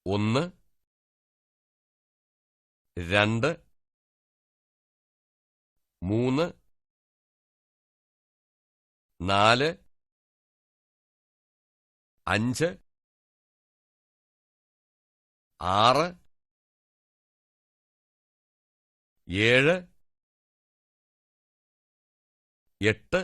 1 2 3 4 5 6 7 8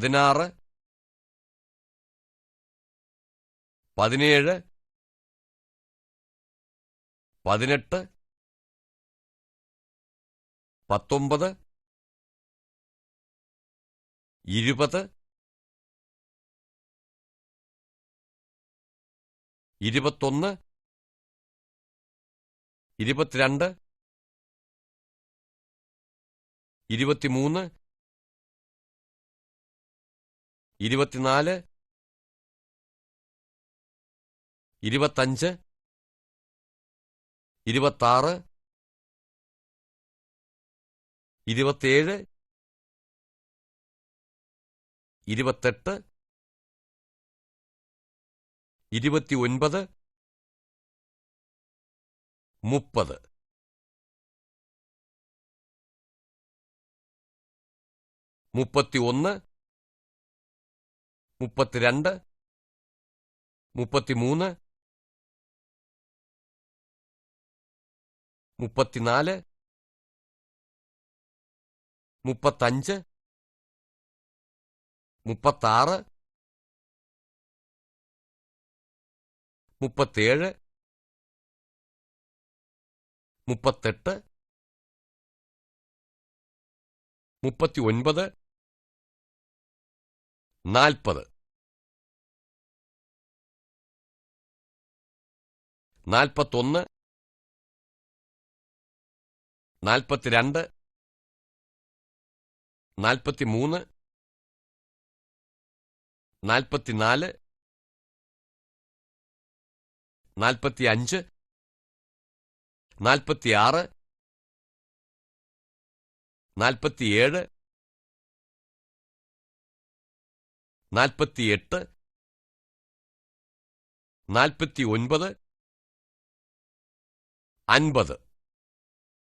9 10 11 12 13 14 15 16 17 18 19 20 21 22 23 24 25 26 27 28 29 30 31 32 33 34 35 36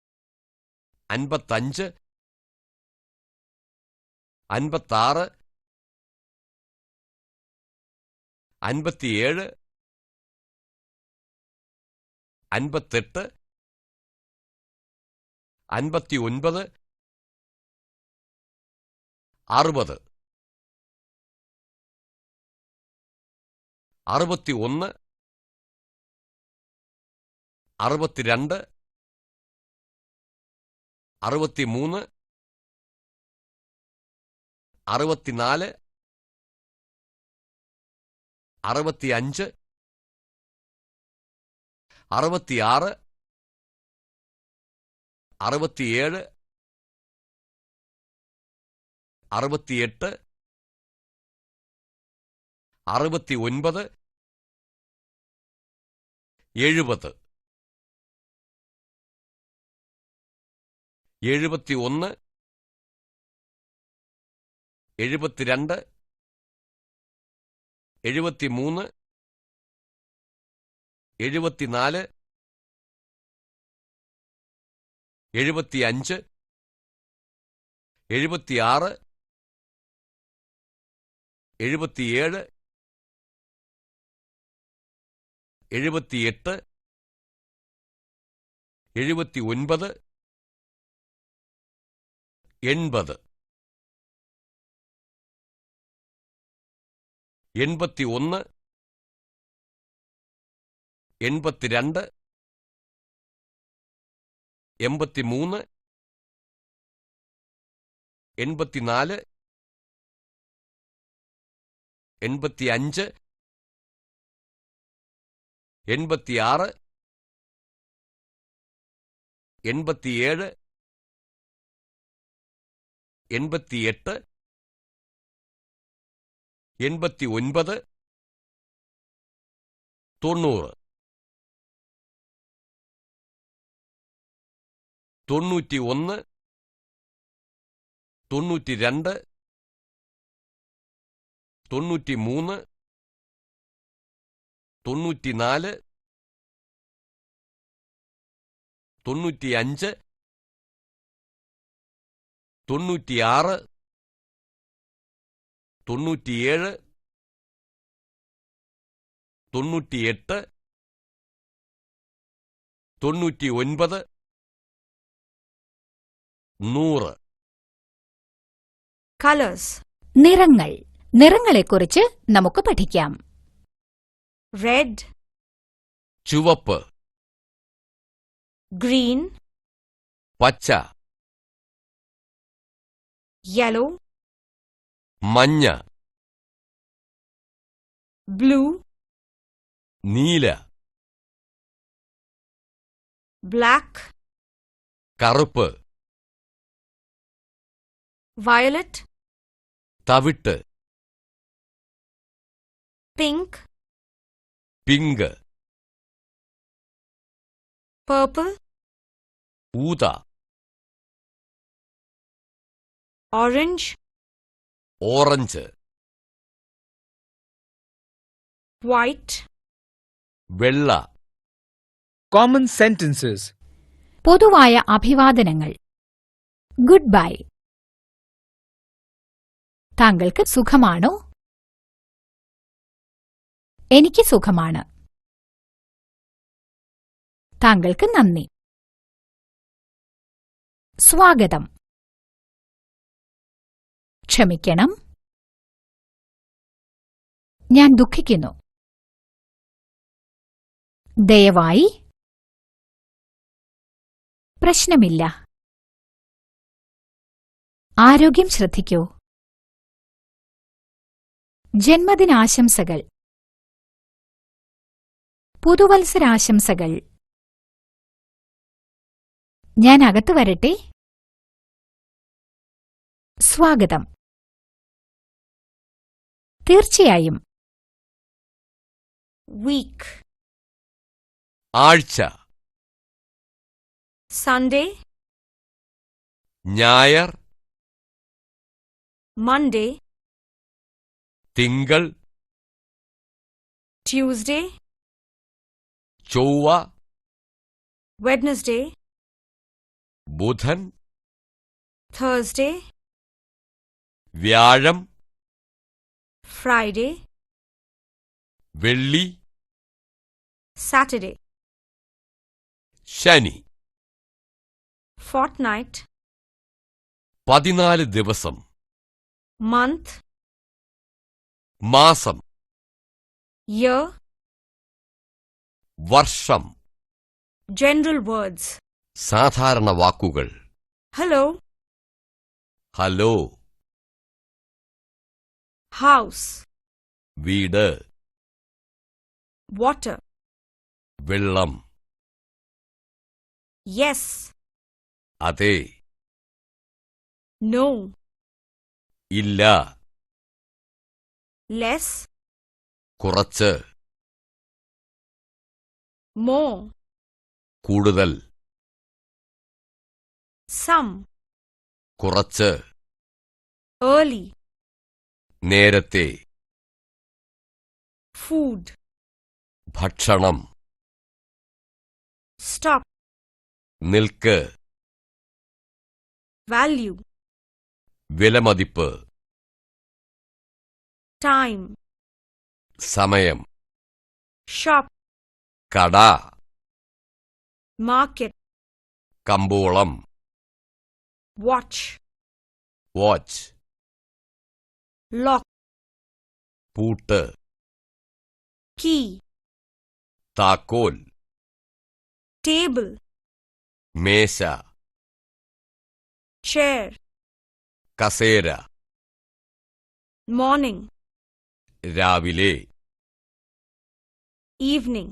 37 38 39 40 41 42 43 44 45 46 47 48 49 50 51 52 53 54 55 56 57 58 59 60 61 62 63 64 65 66 67 68 69 70 71 72 73 74 75 76 77 78 79 80 81 82, 83, 84, 85, 86, 87, 88, 89, 90, 91, 92, 93, 94, 95, 96, 97, 98, 99, 100. Colors. നിറങ്ങൾ. നിറങ്ങളെക്കുറിച്ച് നമുക്ക് പഠിക്കാം. Red, ചുവപ്പ്, green, പച്ച, yellow, മഞ്ഞ, blue, നീല, black, കറുപ്പ്, violet, തവിട്ട്, pink, pink, purple, ഊത, orange, orange, white. വെള്ള. Common sentences. പൊതുവായ അഭിവാദനങ്ങൾ. Good bye. താങ്കൾക്ക് സുഖമാണോ? എനിക്ക് സുഖമാണ്. താങ്കൾക്ക് നന്ദി. സ്വാഗതം. ക്ഷമിക്കണം. ഞാൻ ദുഃഖിക്കുന്നു. ദയവായി. പ്രശ്നമില്ല. ആരോഗ്യം ശ്രദ്ധിക്കൂ. ജന്മദിനാശംസകൾ. പുതുവത്സരാശംസകൾ. ഞാൻ അകത്തു വരട്ടെ? സ്വാഗതം. തീർച്ചയായും. Week. ആഴ്ച. Sunday, ഞായർ, Monday, തിങ്കൾ, Tuesday, ചൊവ്വ, Wednesday, ബുധൻ, Thursday, വ്യാഴം, Friday, വെള്ളി, Saturday. ശനി. Fortnight, 14 ദിവസം. month, മാസം, year. വർഷം. General words. സാധാരണ വാക്കുകൾ. Hello, ഹലോ, house, വീട്, water. വെള്ളം. Yes, അതെ, no, ഇല്ല, less, കുറച്ച്, more, കൂടുതൽ, some, കുറച്ച്, early, നേരത്തെ, food, ഭക്ഷണം, stop, നിൽക്ക്, value, വിലമതിപ്പ്, time, സമയം, shop, കട, market, കമ്പോളം, watch, വാച്ച്, lock, പൂട്ട്, key, താക്കോൽ, table, മേശ, chair, കസേര, morning, രാവിലെ, evening,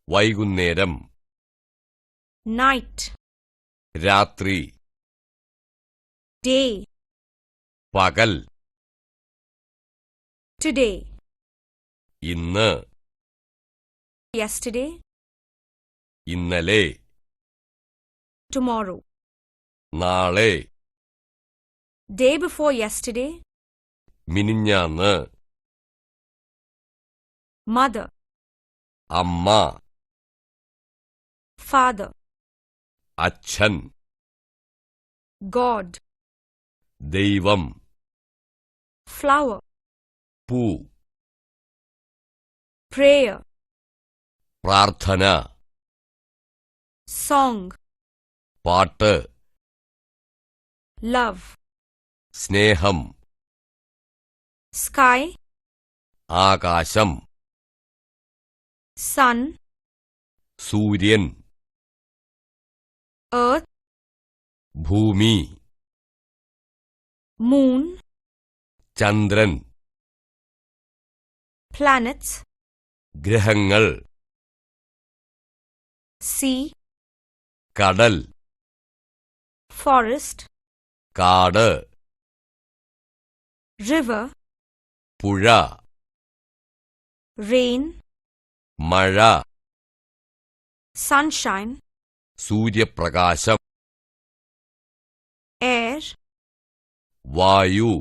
വൈകുന്നേരം, night, രാത്രി, day, പകൽ, today, ഇന്ന്, yesterday, ഇന്നലെ, tomorrow, നാളെ, day before yesterday, മിനിഞ്ഞാന്ന്, mother, അമ്മ, father, അച്ഛൻ, God, ദൈവം, flower, പൂ, prayer, പ്രാർത്ഥന, song, പാട്ട്, love, സ്നേഹം, sky, ആകാശം, sun, സൂര്യൻ, earth, ഭൂമി, moon, ചന്ദ്രൻ, planets, ഗ്രഹങ്ങൾ, sea, കടൽ, forest, കാട്, river, പുഴ, rain, മഴ, sunshine, സൂര്യപ്രകാശം, air, വായു,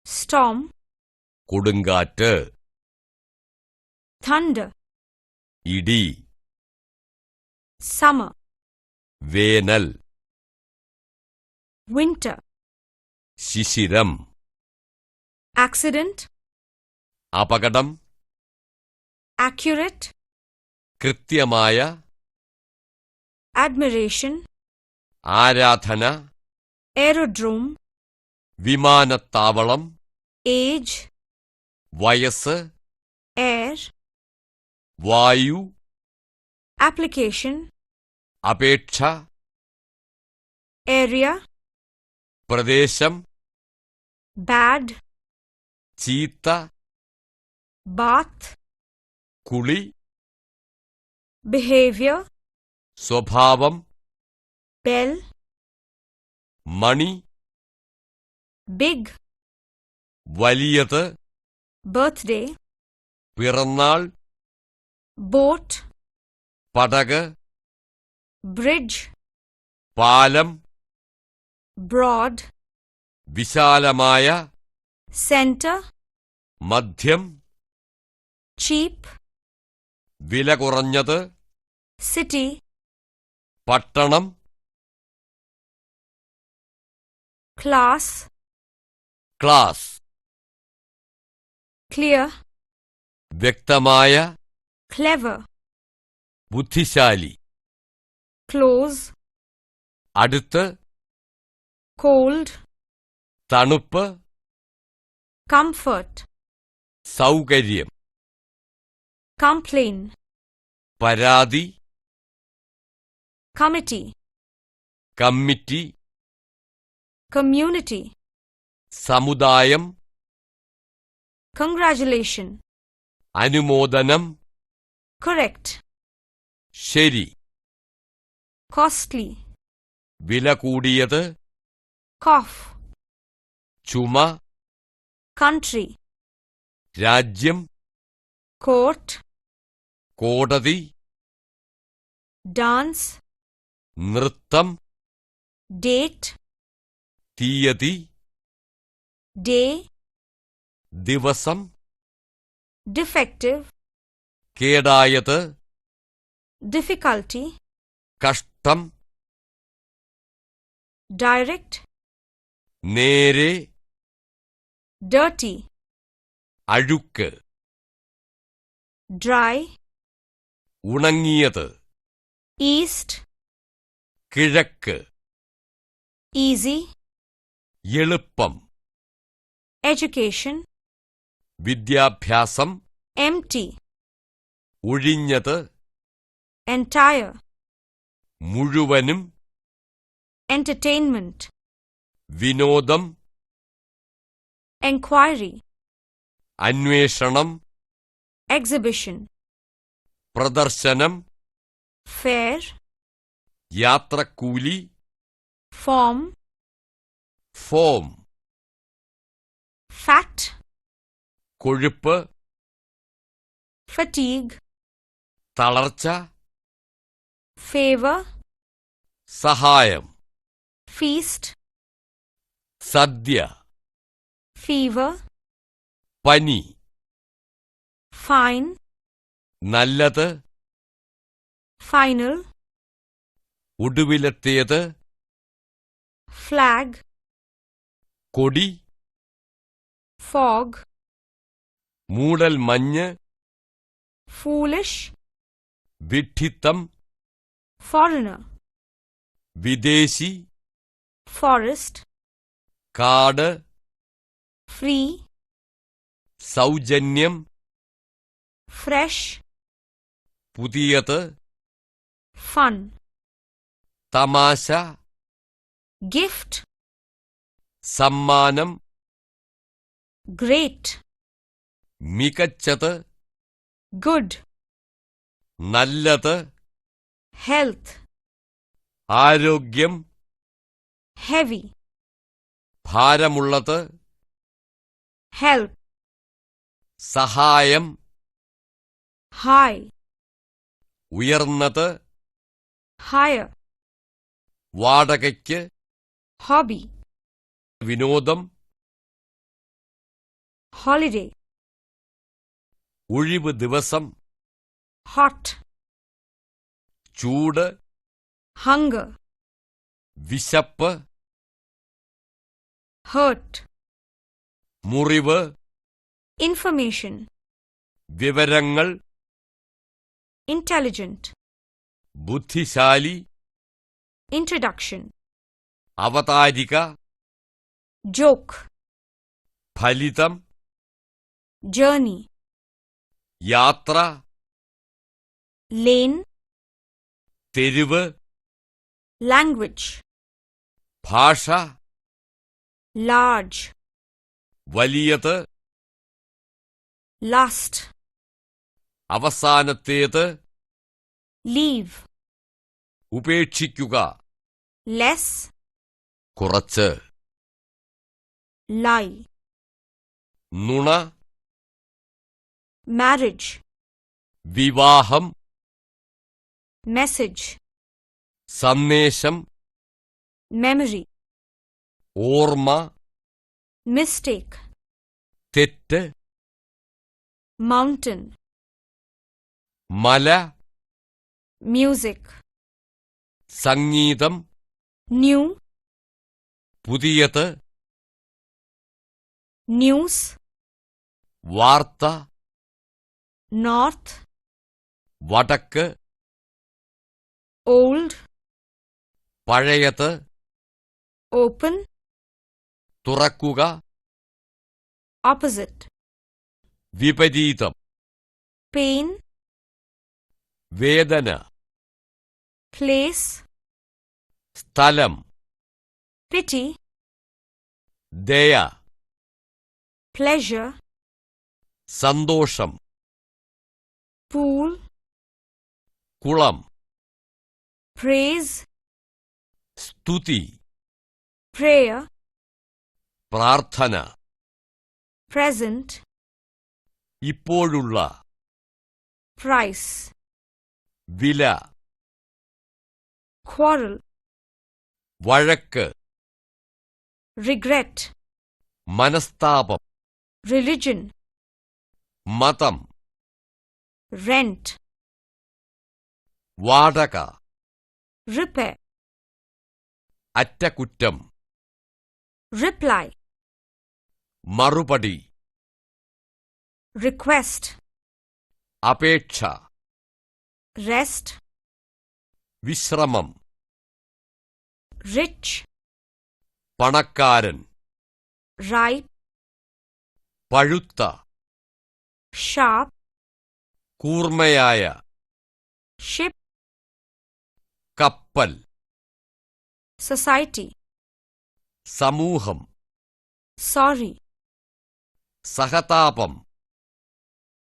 storm, കൊടുങ്കാറ്റ്, thunder, ഇടി, summer, വേനൽ, winter, ശിശിരം, accident, അപകടം, accurate, കൃത്യമായ, admiration, ആരാധന, aerodrome, വിമാനത്താവളം, age, വയസ്സ്, air, വായു, application, അപേക്ഷ, area, പ്രദേശം, bad, ചീത്ത, bath, കുളി, behavior, സ്വഭാവം, bell, മണി, big, വലിയത്, birthday, പിറന്നാൾ, boat, പടക്, bridge, പാലം, broad, വിശാലമായ, center, മധ്യം, cheap, വില കുറഞ്ഞത്, city, പട്ടണം, class, ക്ലാസ്, clear, വ്യക്തമായ, clever, ബുദ്ധിശാലി, close, അടുത്ത്, cold, തണുപ്പ്, comfort, സൗകര്യം, complain, പരാതി, committee, കമ്മിറ്റി, community, സമുദായം, congratulation, അനുമോദനം, correct, ശരി, costly, വില കൂടിയത്, cough, ചുമ, country, രാജ്യം, court, കോടതി, dance, നൃത്തം, date, തീയതി, day, ദിവസം, defective, കേടായത്, difficulty, കഷ്ടം, direct, നേരെ, dirty, അഴുക്ക്, dry, ഉണങ്ങിയത്, east, കിഴക്ക്, easy, എളുപ്പം, education, വിദ്യാഭ്യാസം, empty, ഒഴിഞ്ഞത്, entire, മുഴുവനും, entertainment, വിനോദം, enquiry, അന്വേഷണം, exhibition, പ്രദർശനം, fair, യാത്രക്കൂലി, form, ഫോം, fat, കൊഴുപ്പ്, fatigue, തളർച്ച, favor, സഹായം, feast, സദ്യ, fever, പനി, fine, നല്ലത്, final, ഒടുവിലത്തേത്, flag, കൊടി, fog, മൂടൽ മഞ്ഞ്, foolish, വിഡ്ഢിത്തം, foreigner, വിദേശി, forest, കാട്, free, സൗജന്യം, fresh, പുതിയത്, fun, തമാശ, gift, സമ്മാനം, great, മികച്ചത്, good, നല്ലത്, health, ആരോഗ്യം, heavy, ഭാരമുള്ളത്, help, സഹായം, high, ഉയർന്നത്, higher, വാടകയ്ക്ക്, hobby, വിനോദം, holiday, ഒഴിവ് ദിവസം, hot, ചൂട്, hunger, വിശപ്പ്, hurt, മുറിവ്, information, വിവരങ്ങൾ, intelligent, ബുദ്ധിശാലി, introduction, അവതാരിക, joke, ഫലിതം, journey, യാത്ര, lane, തെരുവ്, language, ഭാഷ, large, വലിയത്, last, അവസാനത്തേത്, leave, ഉപേക്ഷിക്കുക, less, കുറച്ച്, lie, നുണ, marriage, വിവാഹം, message, സന്ദേശം, memory, ഓർമ്മ, mistake, തെറ്റ്, mountain, മല, music, സംഗീതം, new, പുതിയത്, news, വാർത്ത, north, വടക്ക്, old, പഴയത്, open, തുറക്കുക, opposite, വിപരീതം, pain, വേദന, place, സ്ഥലം, pity, ദയ, pleasure, സന്തോഷം, pool, കുളം, praise, സ്തുതി, prayer, പ്രാർത്ഥന, present, ഇപ്പോഴുള്ള, price, വില, quarrel, വഴക്ക്, regret, മനസ്താപം, religion, മതം, rent, വാടക, repair, അറ്റകുറ്റം, reply, മറുപടി, request, അപേക്ഷ, rest, വിശ്രമം, rich, പണക്കാരൻ, ripe, പഴുത്ത, sharp, കൂർമ്മയായ, ship, കപ്പൽ, society, സമൂഹം, sorry, സഹതാപം,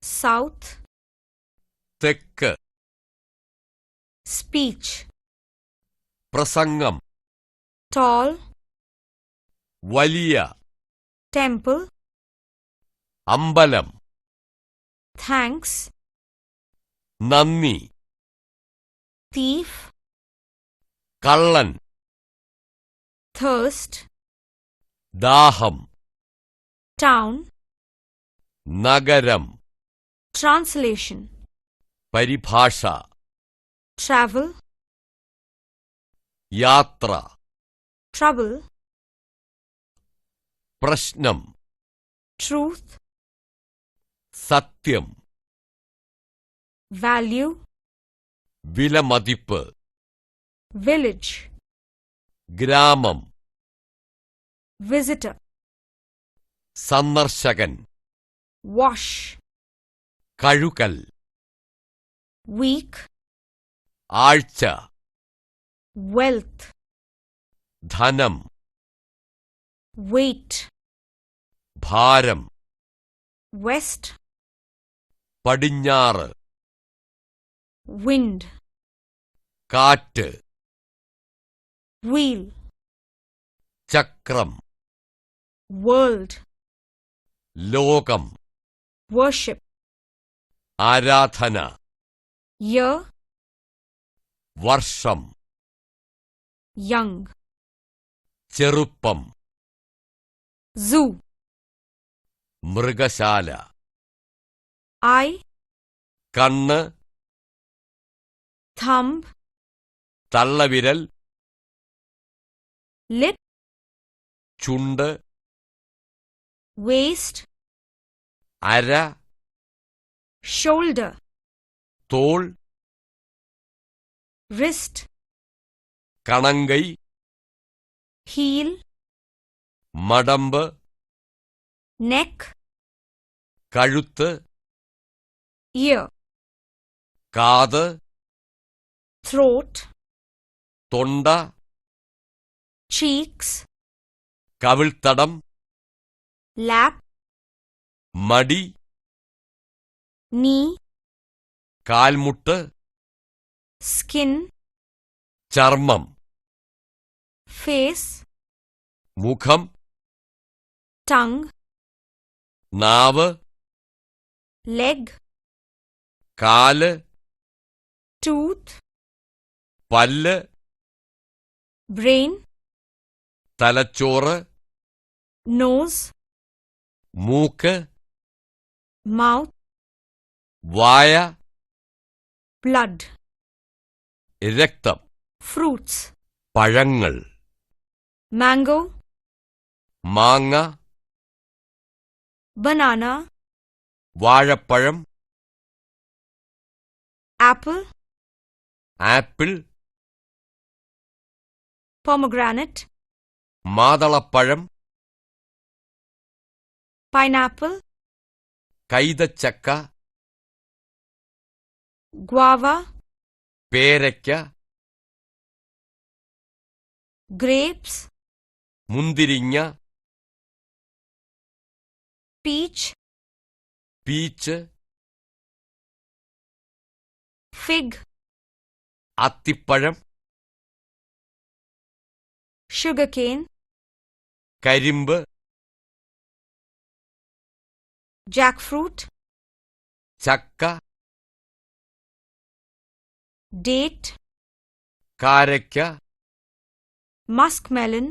south, തെക്ക്, speech, പ്രസംഗം, tall, വലിയ, temple, അമ്പലം, thanks, നന്ദി, thief, കള്ളൻ, thirst, ദാഹം, town, നഗരം, translation, പരിഭാഷ, travel, യാത്ര, trouble, പ്രശ്നം, truth, സത്യം, value, വിലമതിപ്പ്, village, ഗ്രാമം, visitor, സന്ദർശകൻ, wash, കഴുകൽ, week, ആഴ്ച, wealth, ധനം, weight, ഭാരം, west, പടിഞ്ഞാറ്, wind, കാറ്റ്, wheel, ചക്രം, world, ലോകം, worship, ആരാധന, year, വർഷം, young, ചെറുപ്പം, zoo, മൃഗശാല, eye, കണ്ണ്, thumb, തള്ളവിരൽ, lip, ചുണ്ട്, waist, അര, shoulder, തോൾ, wrist, കണങ്കൈ, heel, മടമ്പ്, neck, കഴുത്ത്, ear, കാത്, throat, തൊണ്ട, cheeks, കവിൾത്തടം, lap, മടി, knee, കാൽമുട്ട്, skin, ചർമ്മം, face, മുഖം, tongue, നാവ്, leg, കാല്, tooth, പല്ല്, brain, തലച്ചോറ്, nose, മൂക്ക്, mouth, വായ, blood, രക്തം, fruits, പഴങ്ങൾ, mango, മാങ്ങ, banana, വാഴപ്പഴം, apple, ആപ്പിൾ, pomegranate, മാതളപ്പഴം, pineapple, കൈതച്ചക്ക, guava, പേരയ്ക്ക, grapes, മുന്തിരിങ്ങ, peach, പീച്ച്, fig, അത്തിപ്പഴം, sugarcane, കരിമ്പ്, jackfruit, ചക്ക, date, കാരയ്ക്ക, muskmelon,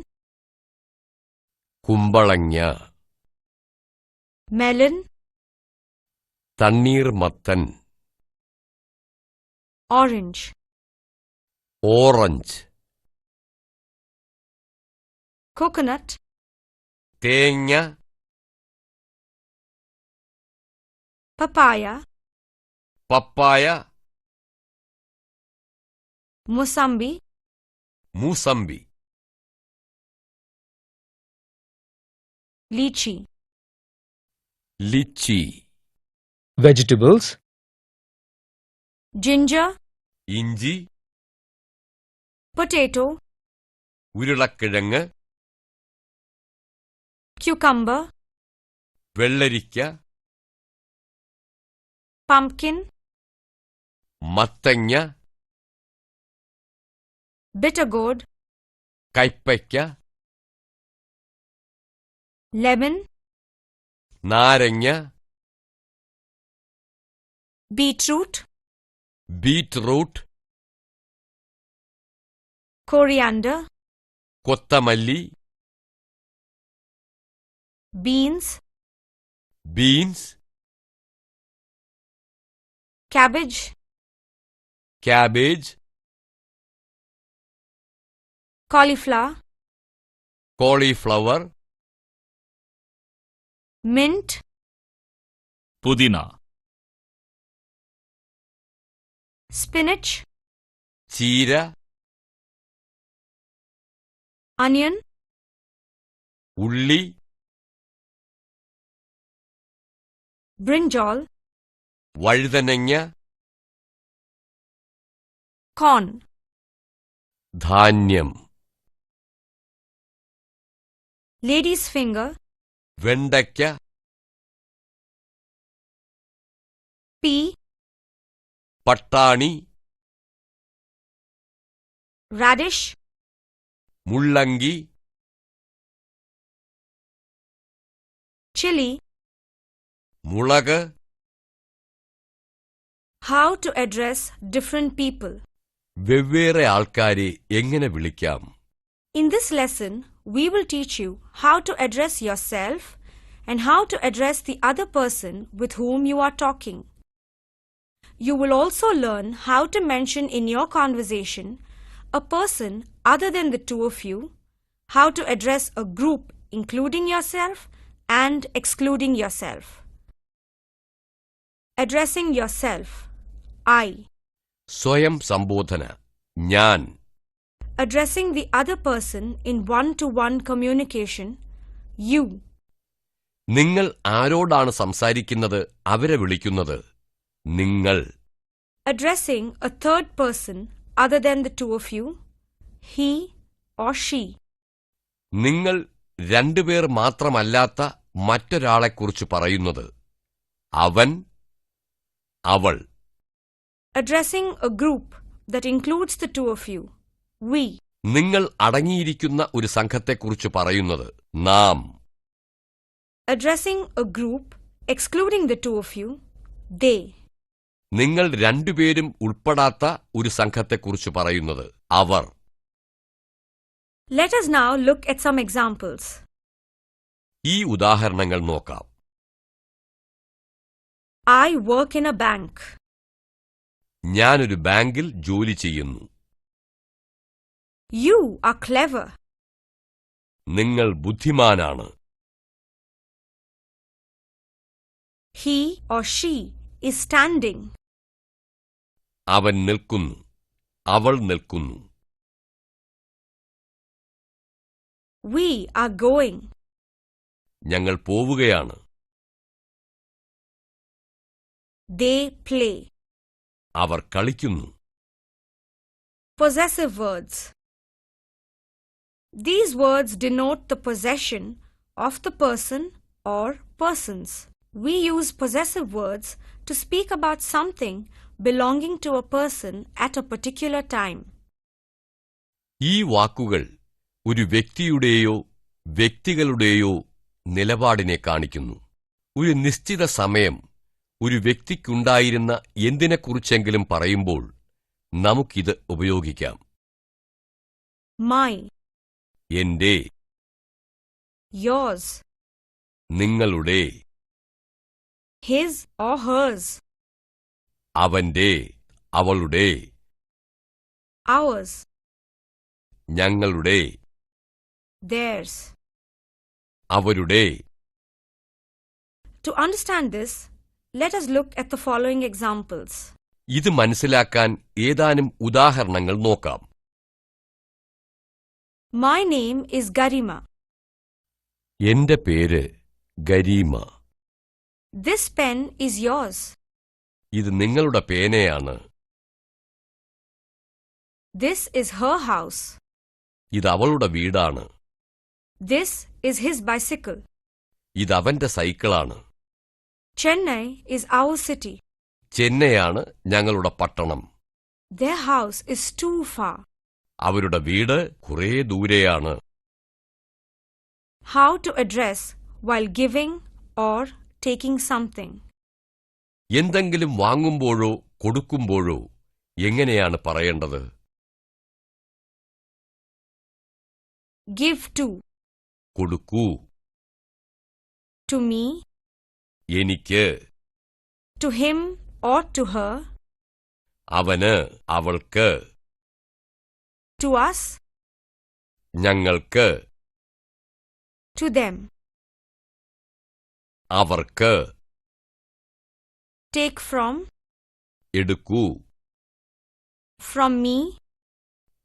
കുമ്പളങ്ങ, melon, തണ്ണീർമത്തൻ, orange, ഓറഞ്ച്, coconut, തേങ്ങ, papaya, പപ്പായ, musambi, മൂസമ്പി, lychee, ലിച്ചി, Vegetables ginger, ഇഞ്ചി, potato, ഉരുളക്കിഴങ്ങ്, cucumber, വെള്ളരിക്ക, pumpkin, മത്തങ്ങ, bitter gourd, കൈപ്പയ്ക്ക, lemon, നാരങ്ങ, beetroot, beetroot, coriander, കൊത്തമല്ലി, beans, beans, cabbage, cabbage, cauliflower, cauliflower, mint, പുതിന, spinach, ചീര, onion, ഉള്ളി, brinjal, വഴുതനങ്ങ, corn, ധാന്യം, lady's finger, വെണ്ടയ്ക്ക, pea, പട്ടാണി, radish, മുള്ളങ്കി, chili. മുളക്. How to address different people. വെവ്വേറെ ആൾക്കാരെ എങ്ങനെ വിളിക്കാം? In this lesson, we will teach you how to address yourself and how to address the other person with whom you are talking. You will also learn how to mention in your conversation a person other than the two of you, how to address a group including yourself and excluding yourself. Addressing yourself, I. സ്വയം സംബോധന, ഞാൻ. Addressing the other person in one-to-one communication, you. നിങ്ങൾ ആരോടാണ് സംസാരിക്കുന്നത് അവരെ വിളിക്കുന്നത്? നിങ്ങൾ. Addressing a third person other than the two of you, he or she. നിങ്ങൾ രണ്ടുപേർ മാത്രമല്ലാത്ത മറ്റൊരാളെക്കുറിച്ച് പറയുന്നത്. അവൻ, അവൾ. Addressing a group that includes the two of you, we. നിങ്ങൾ അടങ്ങിയിരിക്കുന്ന ഒരു സംഘത്തെക്കുറിച്ച് പറയുന്നത്. നാം. Addressing a group excluding the two of you, they. നിങ്ങൾ രണ്ടുപേരും ഉൾപ്പെടാത്ത ഒരു സംഘത്തെക്കുറിച്ച് പറയുന്നത്. അവർ. Let us now look at some examples. ഈ ഉദാഹരണങ്ങൾ നോക്കാം. I work in a bank. ഞാനൊരു ബാങ്കിൽ ജോലി ചെയ്യുന്നു. You are clever. നിങ്ങൾ ബുദ്ധിമാനാണ്. He or she is standing. അവൻ നിൽക്കുന്നു. അവൾ നിൽക്കുന്നു. We are going. ഞങ്ങൾ പോവുകയാണ്. They play. അവർ കളിക്കുന്നു. Possessive words. These words denote the possession of the person or persons. We use possessive words to speak about something belonging to a person at a particular time. ഈ വാക്കുകൾ ഒരു വ്യക്തിയുടെയോ വ്യക്തികളുടെയോ നിലപാടിനെ കാണിക്കുന്നു. ഒരു നിശ്ചിത സമയം ഒരു വ്യക്തിക്കുണ്ടായിരുന്ന എന്തിനെക്കുറിച്ചെങ്കിലും പറയുമ്പോൾ നമുക്കിത് ഉപയോഗിക്കാം. My. എന്റെ, Yours. നിങ്ങളുടെ, His or hers. അവന്റെ, അവളുടെ, Ours. ഞങ്ങളുടെ, Theirs. അവരുടെ. To understand this, let us look at the following examples. ഇത് മനസ്സിലാക്കാൻ ഏതാനും ഉദാഹരണങ്ങൾ നോക്കാം. My name is Garima. എന്റെ പേര് ഗരീമ. This pen is yours. ഇത് നിങ്ങളുടെ പേനയാണ്. This is her house. ഇത് അവളുടെ വീടാണ്. This is his bicycle. ഇത് അവന്റെ സൈക്കിളാണ്. Chennai is our city. ചെന്നൈയാണ് ഞങ്ങളുടെ പട്ടണം. Their house is too far. അവരുടെ വീട് കുറേ ദൂരെയാണ്. How to address while giving or taking something. എന്തെങ്കിലും വാങ്ങുമ്പോഴോ കൊടുക്കുമ്പോഴോ എങ്ങനെയാണ് പറയേണ്ടത്? Give to. കൊടുക്കൂ. To me. എനിക്ക്. To him or to her. അവന് അവൾക്ക്. To us. ഞങ്ങൾക്ക്. To them. അവർക്ക്. Take from. എടുക്കൂ. From me.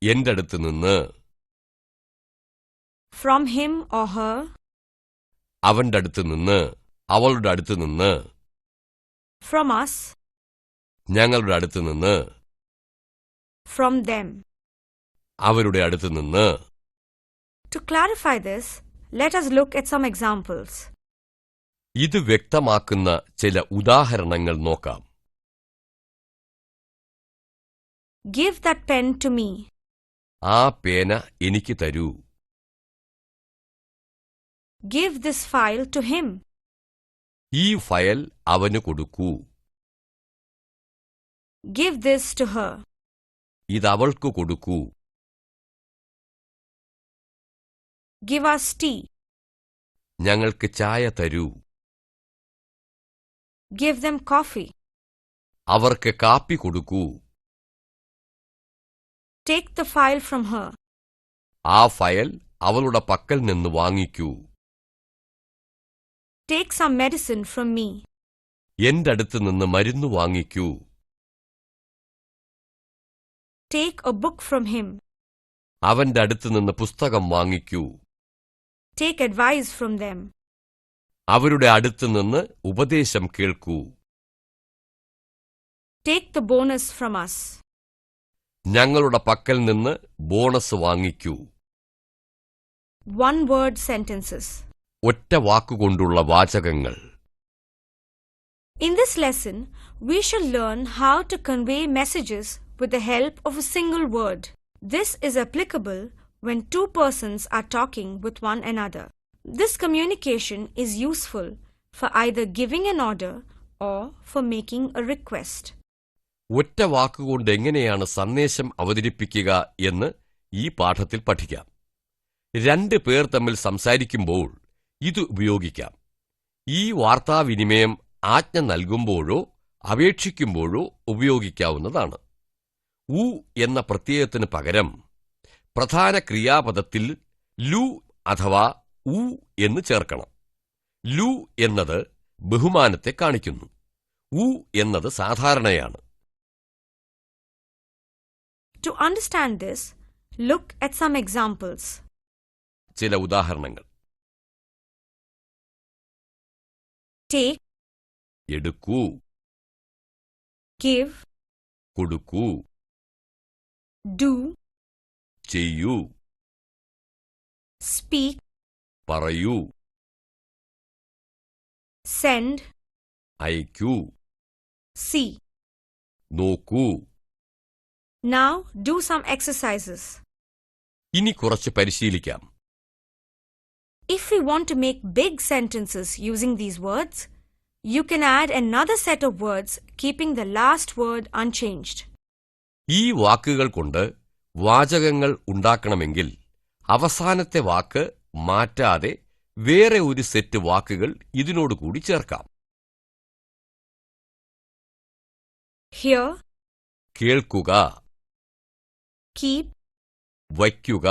എന്റെ അടുത്ത് നിന്ന്. From him or her. അവന്റെ അടുത്ത് നിന്ന്. അവളുടെ അടുത്ത് നിന്ന്. From us. ഞങ്ങളുടെ അടുത്ത് നിന്ന്. From them. അവരുടെ അടുത്ത് നിന്ന്. To clarify this, let us look at some examples. ഇത് വ്യക്തമാക്കുന്ന ചില ഉദാഹരണങ്ങൾ നോക്കാം. Give that pen to me. ആ പേന എനിക്ക് തരൂ. Give this file to him. ഈ ഫയൽ അവന് കൊടുക്കൂ. Give this to her. ഇത് അവൾക്ക് കൊടുക്കൂ. Give us tea. ഞങ്ങൾക്ക് ചായ തരൂ. Give them coffee. അവർക്ക് കാപ്പി കൊടുക്കൂ. Take the file from her. ആ ഫയൽ അവളുടെ പക്കൽ നിന്ന് വാങ്ങിക്കൂ. Take some medicine from me. എന്റെ അടുത്ത് നിന്ന് മരുന്ന് വാങ്ങിക്കൂ. Take a book from him. അവന്റെ അടുത്ത് നിന്ന് പുസ്തകം വാങ്ങിക്കൂ. Take advice from them. അവരുടെ അടുത്ത് നിന്ന് ഉപദേശം കേൾക്കൂ. Take the bonus from us. ഞങ്ങളുടെ പക്കൽ നിന്ന് ബോണസ് വാങ്ങിക്കൂ. One-word sentences. ഒറ്റ വാക്കുകൊണ്ടുള്ള വാചകങ്ങൾ. In this lesson, we shall learn how to convey messages with the help of a single word. This is applicable when two persons are talking with one another. This communication is useful for either giving an order or for making a request. ഒറ്റ വാക്കുകൊണ്ട് എങ്ങനെയാണ് സന്ദേശം അവതരിപ്പിക്കുക എന്ന് ഈ പാഠത്തിൽ പഠിക്കാം. രണ്ട് പേർ തമ്മിൽ സംസാരിക്കുമ്പോൾ ഇത് ഉപയോഗിക്കാം. ഈ വാർത്താവിനിമയം ആജ്ഞ നൽകുമ്പോഴോ അപേക്ഷിക്കുമ്പോഴോ ഉപയോഗിക്കാവുന്നതാണ്. ഉ എന്ന പ്രത്യയത്തിന് പകരം പ്രധാന ക്രിയാപദത്തിൽ ലു അഥവാ ഉ എന്ന് ചേർക്കണം. ലു എന്നത് ബഹുമാനത്തെ കാണിക്കുന്നു. ഉ എന്നത് സാധാരണയാണ്. To understand this, look at some examples. ചില ഉദാഹരണങ്ങൾ. Take. എടുക്കൂ. Give. കൊടുക്കൂ. Do. ചെയ്യൂ. Speak. പറയൂ. Send. അയക്കൂ. See. നോക്കൂ. Now do some exercises. ഇനി കുറച്ച് പരിശീലിക്കാം. If we want to make big sentences using these words, you can add another set of words keeping the last word unchanged. ഈ വാക്കുകൾ കൊണ്ട് വാചകങ്ങൾ ഉണ്ടാക്കണമെങ്കിൽ അവസാനത്തെ വാക്ക് മാറ്റാതെ വേറെ ഒരു സെറ്റ് വാക്കുകൾ ഇതിനോട് കൂടി ചേർക്കാം. Hear. കേൾക്കുക. Keep. വയ്ക്കുക.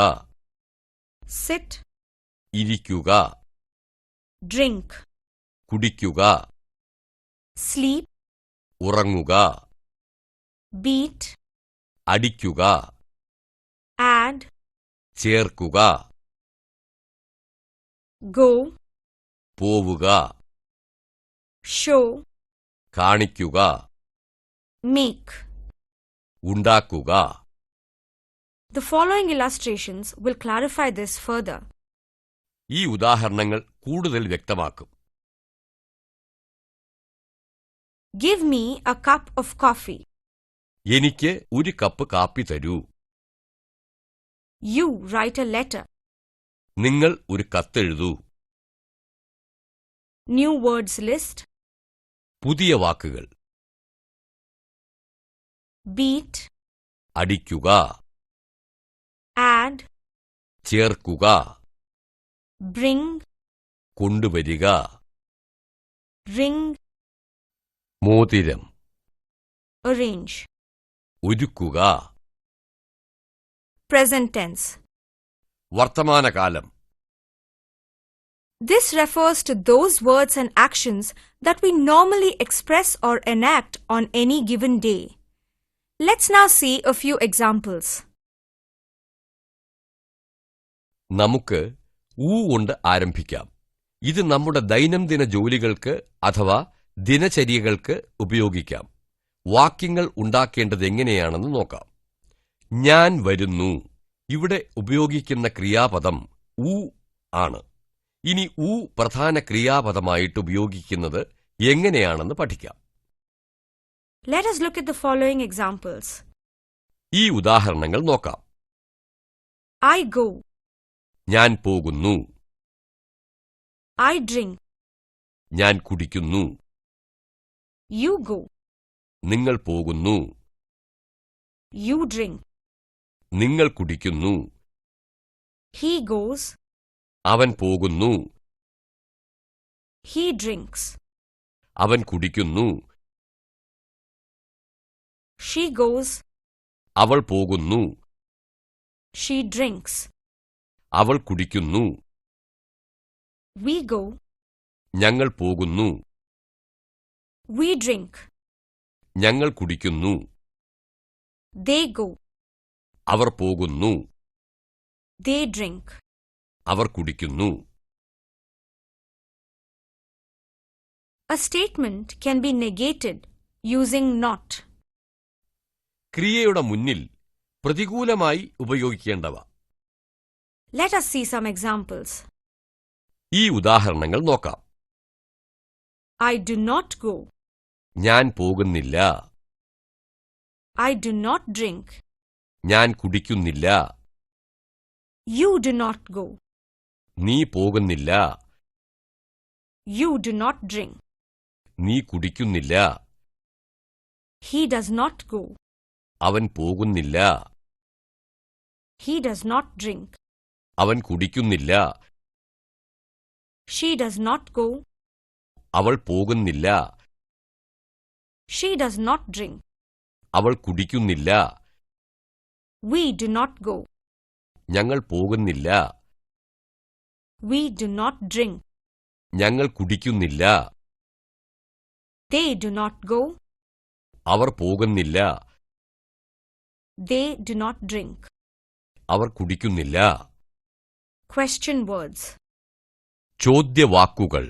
Sit. ഇരിക്കുക. Drink. കുടിക്കുക. Sleep. ഉറങ്ങുക. Beat. അടിക്കുക. Add. ചേർക്കുക. Go. പോവുക. Show. കാണിക്കുക. Make. ഉണ്ടാക്കുക. The following illustrations will clarify this further. ഈ ഉദാഹരണങ്ങൾ കൂടുതൽ വ്യക്തമാക്കും. Give me a cup of coffee. എനിക്ക് ഒരു കപ്പ് കാപ്പി തരൂ. You write a letter. നിങ്ങൾ ഒരു കത്തെഴുതൂ. New words list. പുതിയ വാക്കുകൾ. Beat. അടിക്കുക. Add. ചേർക്കുക. Bring. കൊണ്ടുവരിക. Ring. മോതിരം. Arrange. ഒരുക്കുക. Present tense. വർത്തമാനകാലം. This refers to those words and actions that we normally express or enact on any given day. Let's now see a few examples. നമുക്ക് കൊണ്ട് ആരംഭിക്കാം. ഇത് നമ്മുടെ ദൈനംദിന ജോലികൾക്ക് അഥവാ ദിനചര്യകൾക്ക് ഉപയോഗിക്കാം. വാക്യങ്ങൾ ഉണ്ടാക്കേണ്ടത് എങ്ങനെയാണെന്ന് നോക്കാം. ഞാൻ വരുന്നു. ഇവിടെ ഉപയോഗിക്കുന്ന ക്രിയാപദം ആണ്. ഇനി പ്രധാന ക്രിയാപദമായിട്ട് ഉപയോഗിക്കുന്നത് എങ്ങനെയാണെന്ന് പഠിക്കാം. Let us look at the following examples. ഈ ഉദാഹരണങ്ങൾ നോക്കാം. I go. ഞാൻ പോകുന്നു. I drink. ഞാൻ കുടിക്കുന്നു. You go. നിങ്ങൾ പോകുന്നു. You drink. നിങ്ങൾ കുടിക്കുന്നു. He goes. അവൻ പോകുന്നു. He drinks. അവൻ കുടിക്കുന്നു. She goes. അവൾ പോകുന്നു. She drinks. അവൾ കുടിക്കുന്നു. We go. ഞങ്ങൾ പോകുന്നു. We drink. ഞങ്ങൾ കുടിക്കുന്നു. They go. അവർ പോകുന്നു. They drink. അവർ കുടിക്കുന്നു. A statement can be negated using not. ക്രിയയുടെ മുന്നിൽ പ്രതികൂലമായി ഉപയോഗിക്കേണ്ടവ. Let us see some examples. ഈ ഉദാഹരണങ്ങൾ നോക്കാം. I do not go. ഞാൻ പോകുന്നില്ല. I do not drink. ഞാൻ കുടിക്കുന്നില്ല. You do not go. നീ പോകുന്നില്ല. You do not drink. നീ കുടിക്കുന്നില്ല. He does not go. അവൻ പോകുന്നില്ല. He does not drink. അവൻ കുടിക്കുന്നില്ല. She does not go. അവൾ പോകുന്നില്ല. She does not drink. അവൾ കുടിക്കുന്നില്ല. We do not go. ഞങ്ങൾ പോകുന്നില്ല. We do not drink. ഞങ്ങൾ കുടിക്കുന്നില്ല. They do not go. അവർ പോകുന്നില്ല. They do not drink. Our കുടിക്കുന്നില്ല. Question words. ചോദ്യവാക്കുകൾ.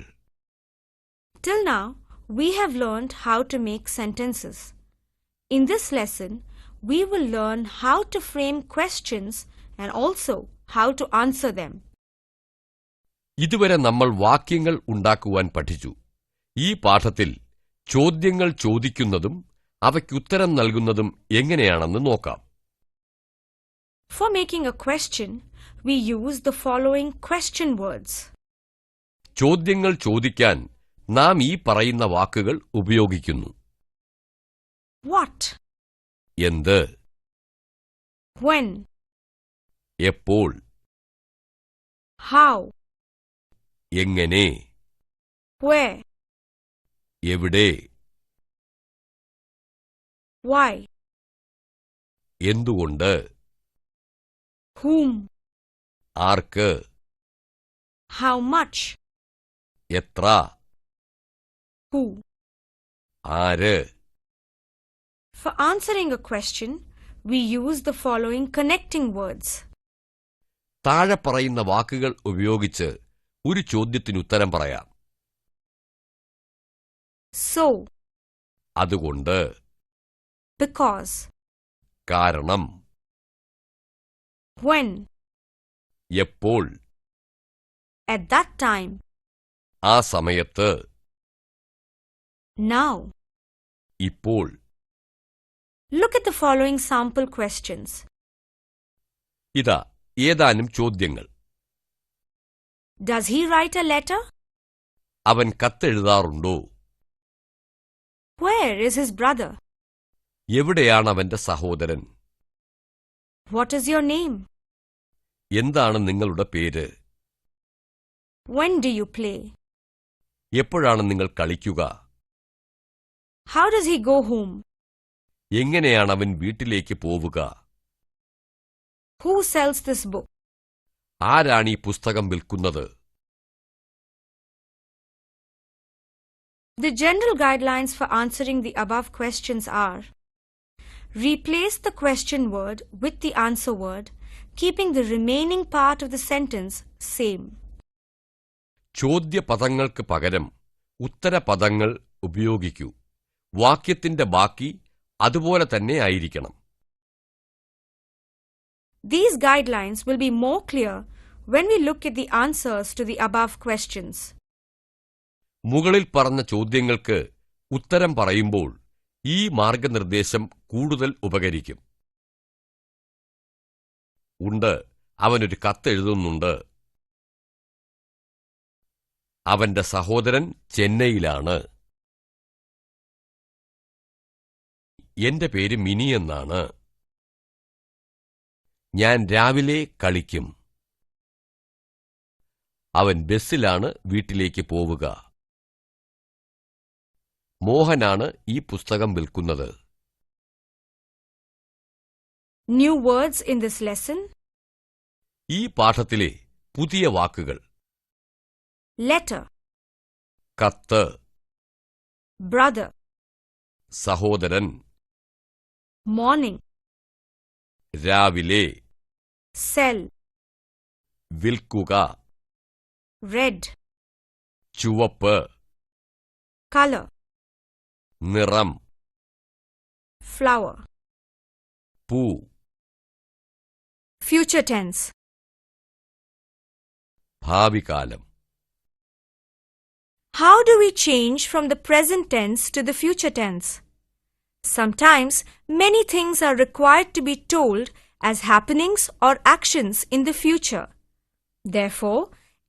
Till now, we have learned how to make sentences. In this lesson, we will learn how to frame questions and also how to answer them. ഇതുവരെ നമ്മൾ വാക്യങ്ങൾ ഉണ്ടാക്കുവാൻ പഠിച്ചു. ഈ പാഠത്തിൽ ചോദ്യങ്ങൾ ചോദിക്കുന്നതും അവയ്ക്കുത്തരം നൽകുന്നതും എങ്ങനെയാണെന്ന് നോക്കാം. For making a question, we use the following question words. ചോദ്യങ്ങൾ ചോദിക്കാൻ നാം ഈ പറയുന്ന വാക്കുകൾ ഉപയോഗിക്കുന്നു. What? എന്ത്? When? എപ്പോൾ? How? എങ്ങനെ? Where? എവിടെ? Why? എന്തുകൊണ്ട്? Whom? ആർക്ക്? How much? എത്ര? Who? ആര്? For answering a question, we use the following connecting words. താഴെ പറയുന്ന വാക്കുകൾ ഉപയോഗിച്ച് ഒരു ചോദ്യത്തിന് ഉത്തരം പറയാം. So. അതുകൊണ്ട്. Because. കാരണം. When? എപ്പോൾ, At that time. ആ സമയത്ത്, Now. ഇപ്പോൾ. Look at the following sample questions. ഇതാ ഏതാനും ചോദ്യങ്ങൾ. Does he write a letter? അവൻ കത്തെഴുതാറുണ്ടോ? Where is his brother? എവിടെയാണ് അവന്റെ സഹോദരൻ? What is your name? എന്താണ് നിങ്ങളുടെ പേര്? When do you play? എപ്പോഴാണ് നിങ്ങൾ കളിക്കുക? How does he go home? എങ്ങനെയാണ് അവൻ വീട്ടിലേക്ക് പോവുക? Who sells this book? ആരാണ് ഈ പുസ്തകം വിൽക്കുന്നത്? The general guidelines for answering the above questions are: replace the question word with the answer word, keeping the remaining part of the sentence same. ചോദ്യപദങ്ങൾക്ക് പകരം ഉത്തരപദങ്ങൾ ഉപയോഗിക്കൂ. വാക്യത്തിന്റെ ബാക്കി അതുപോലെ തന്നെ ആയിരിക്കണം. These guidelines will be more clear when we look at the answers to the above questions. മുകളിൽ പറഞ്ഞ ചോദ്യങ്ങൾക്ക് ഉത്തരം പറയുമ്പോൾ ഈ മാർഗനിർദ്ദേശം കൂടുതൽ ഉപകരിക്കും. ഉണ്ട്, അവനൊരു കത്തെഴുതുന്നുണ്ട്. അവന്റെ സഹോദരൻ ചെന്നൈയിലാണ്. എന്റെ പേര് മിനി എന്നാണ്. ഞാൻ രാവിലെ കളിക്കും. അവൻ ബസ്സിലാണ് വീട്ടിലേക്ക് പോവുക. മോഹനാണ് ഈ പുസ്തകം വിൽക്കുന്നത്. New words in this lesson: ഈ പാഠത്തിലെ പുതിയ വാക്കുകൾ: letter, കത്ത്, brother, സഹോദരൻ, morning, രാവിലെ, sell, വിൽക്കുക, red, ചുവപ്പ്, color, നിറം, flower. പൂ. Future tense: ഭാവികാലം. how do we change from the present tense to the future tense? Sometimes many things are required to be told as happenings or actions in the future. Therefore,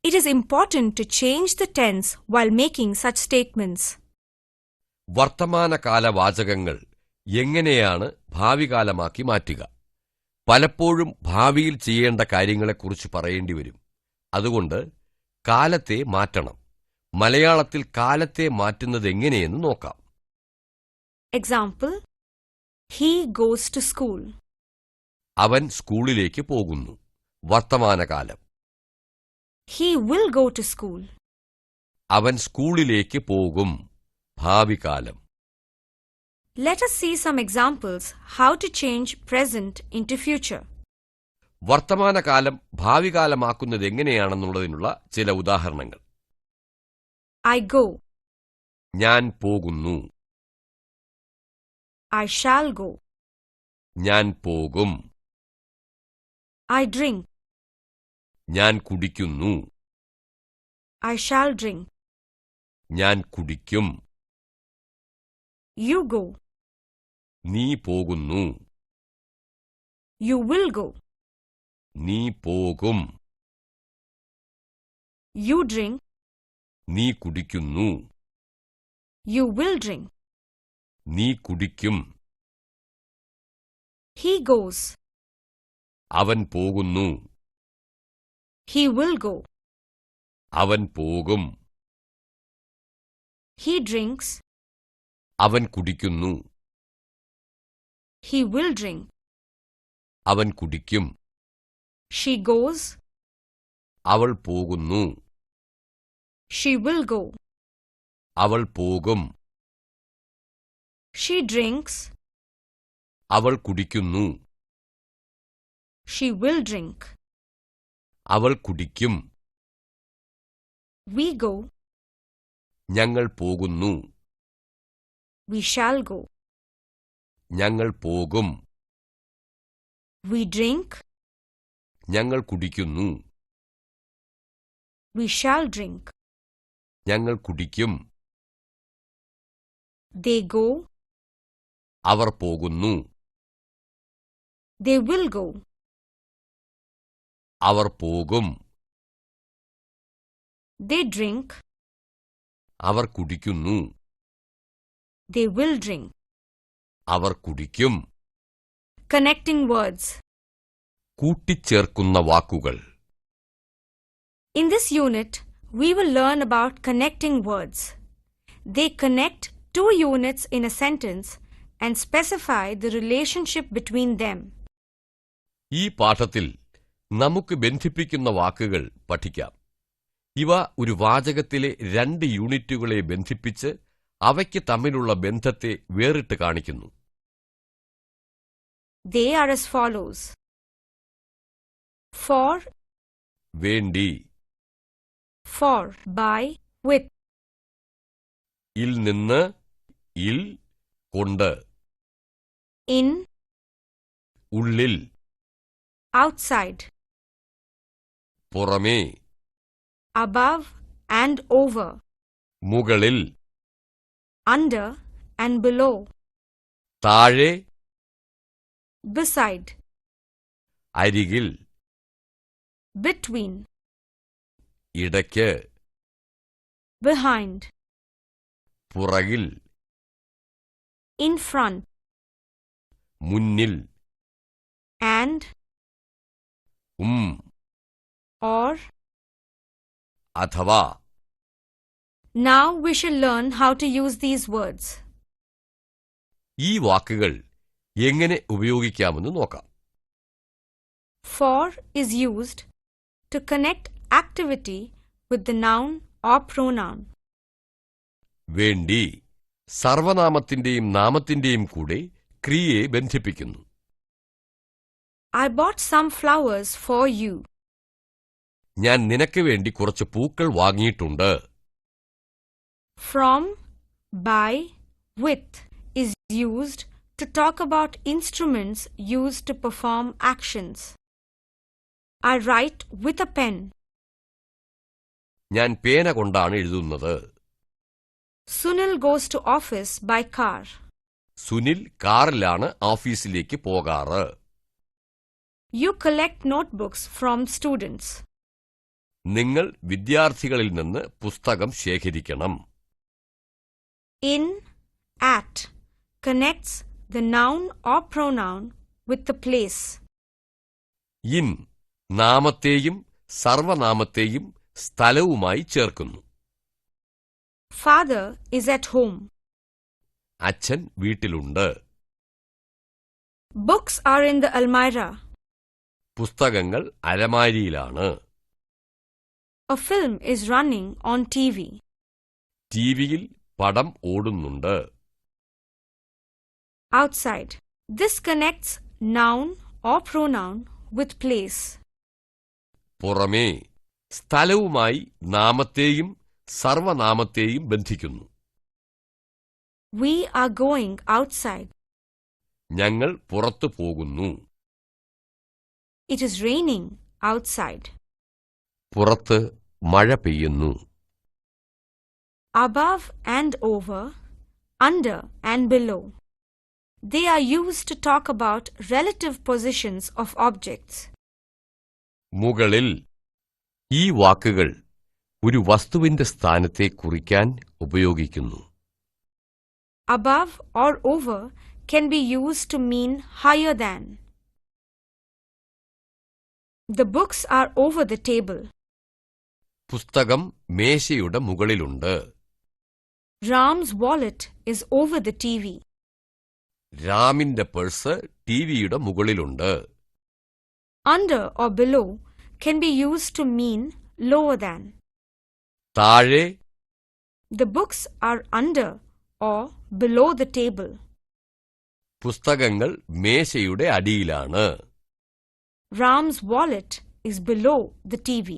it is important to change the tense while making such statements. വർത്തമാനകാല വാചകങ്ങൾ എങ്ങനെയാണ് ഭാവികാലമാക്കി മാറ്റുക? പലപ്പോഴും ഭാവിയിൽ ചെയ്യേണ്ട കാര്യങ്ങളെക്കുറിച്ച് പറയേണ്ടി വരും. അതുകൊണ്ട് കാലത്തെ മാറ്റണം. മലയാളത്തിൽ കാലത്തെ മാറ്റുന്നത് എങ്ങനെയെന്ന് നോക്കാം. Example: he goes to school. അവൻ സ്കൂളിലേക്ക് പോകുന്നു. വർത്തമാനകാലം. He will go to school. അവൻ സ്കൂളിലേക്ക് പോകും. ഭാവികാലം. Let us see some examples how to change present into future. വർത്തമാനകാലം ഭാവികാലമാക്കുന്നത് എങ്ങനെയാണെന്നുള്ളതിനുള്ള ചില ഉദാഹരണങ്ങൾ. I go. ഞാൻ പോകുന്നു. I shall go. ഞാൻ പോകും. I drink. ഞാൻ കുടിക്കുന്നു. I shall drink. ഞാൻ കുടിക്കും. You go. നീ പോകുന്നു. You will go. നീ പോകും. You drink. നീ കുടിക്കുന്നു. You will drink. നീ കുടിക്കും. He goes. അവൻ പോകുന്നു. He will go. അവൻ പോകും. He drinks. അവൻ കുടിക്കുന്നു. He will drink. അവൻ കുടിക്കും. She goes. അവൾ പോകുന്നു. She will go. അവൾ പോകും. She drinks. അവൾ കുടിക്കുന്നു. She will drink. അവൾ കുടിക്കും. We go. ഞങ്ങൾ പോകുന്നു. We shall go. ഞങ്ങൾ പോകും. We drink. ഞങ്ങൾ കുടിക്കുന്നു. We shall drink. ഞങ്ങൾ കുടിക്കും. They go. അവർ പോകുന്നു. They will go. അവർ പോകും. They drink. അവർ കുടിക്കുന്നു. They will drink. അവർ കുടിക്കും. Connecting words. കൂട്ടിച്ചേർക്കുന്ന വാക്കുകൾ. In this unit, we will learn about connecting words. They connect two units in a sentence and specify the relationship between them. ഈ പാഠത്തിൽ നമുക്ക് ബന്ധിപ്പിക്കുന്ന വാക്കുകൾ പഠിക്കാം. ഇവ ഒരു വാചകത്തിലെ 2 യൂണിറ്റുകളെ ബന്ധിപ്പിച്ച് അവയ്ക്ക് തമ്മിലുള്ള ബന്ധത്തെ വേറിട്ട് കാണിക്കുന്നു. They are as follows. For, വേണ്ടി. for, by, with. ഇൽ നിന്ന്, ഇൽ, കൊണ്ട്. In, ഉള്ളിൽ, outside. പുറമേ, Above and over. മുകളിൽ, Under and below. താഴെ, Beside. അരികിൽ, Between. ഇടയ്ക്ക്, Behind. പുറകിൽ, In front. മുന്നിൽ, And, or. അഥവാ. Now we shall learn how to use these words. ഈ വാക്കുകൾ എങ്ങനെ ഉപയോഗിക്കാമെന്ന് നോക്കാം. For is used to connect activity with the noun or pronoun. വേണ്ടി സർവനാമത്തിന്റെയും നാമത്തിന്റെയും കൂടെ ക്രിയയെ ബന്ധിപ്പിക്കുന്നു. I bought some flowers for you. ഞാൻ നിനക്ക് വേണ്ടി കുറച്ച് പൂക്കൾ വാങ്ങിയിട്ടുണ്ട്. From, by, with is used to talk about instruments used to perform actions. I write with a pen. ഞാൻ പേന കൊണ്ടാണ് എഴുതുന്നത്. Sunil goes to office by car. Sunil കാറിലാണ് ഓഫീസിലേക്ക് പോകാറ്. You collect notebooks from students. നിങ്ങൾ വിദ്യാർത്ഥികളിൽ നിന്ന് പുസ്തകം ശേഖരിക്കണം. In, at connects the noun or pronoun with the place. In നാമത്തെയും സർവനാമത്തെയും സ്ഥലവുമായി ചേർക്കുന്നു. Father is at home. അച്ഛൻ വീട്ടിലുണ്ട്. Books are in the almirah. പുസ്തകങ്ങൾ അലമാരിയിലാണ്. A film is running on TV. ടിവിയിൽ പടം ഓടുന്നുണ്ട്. Outside. This connects noun or pronoun with place. പുറമേ സ്ഥലവുമായി നാമത്തെയും സർവനാമത്തെയും ബന്ധിക്കുന്നു. We are going outside. ഞങ്ങൾ പുറത്തു പോകുന്നു. It is raining outside. പുറത്ത് മഴ പെയ്യുന്നു. Above and over, under and below. They are used to talk about relative positions of objects. മുകളിൽ. ഈ വാക്കുകൾ ഒരു വസ്തുവിന്റെ സ്ഥാനത്തെ കുറിക്കാൻ ഉപയോഗിക്കുന്നു. Above or over can be used to mean higher than. The books are over the table. പുസ്തകം മേശയുടെ മുകളിലുണ്ട്. Ram's wallet is over the TV. രാമിന്റെ പേഴ്സ് ടിവിയുടെ മുകളിലുണ്ട്. Under or below can be used to mean lower than. താഴെ. The books are under or below the table. പുസ്തകങ്ങൾ മേശയുടെ അടിയിലാണ്. Ram's wallet is below the TV.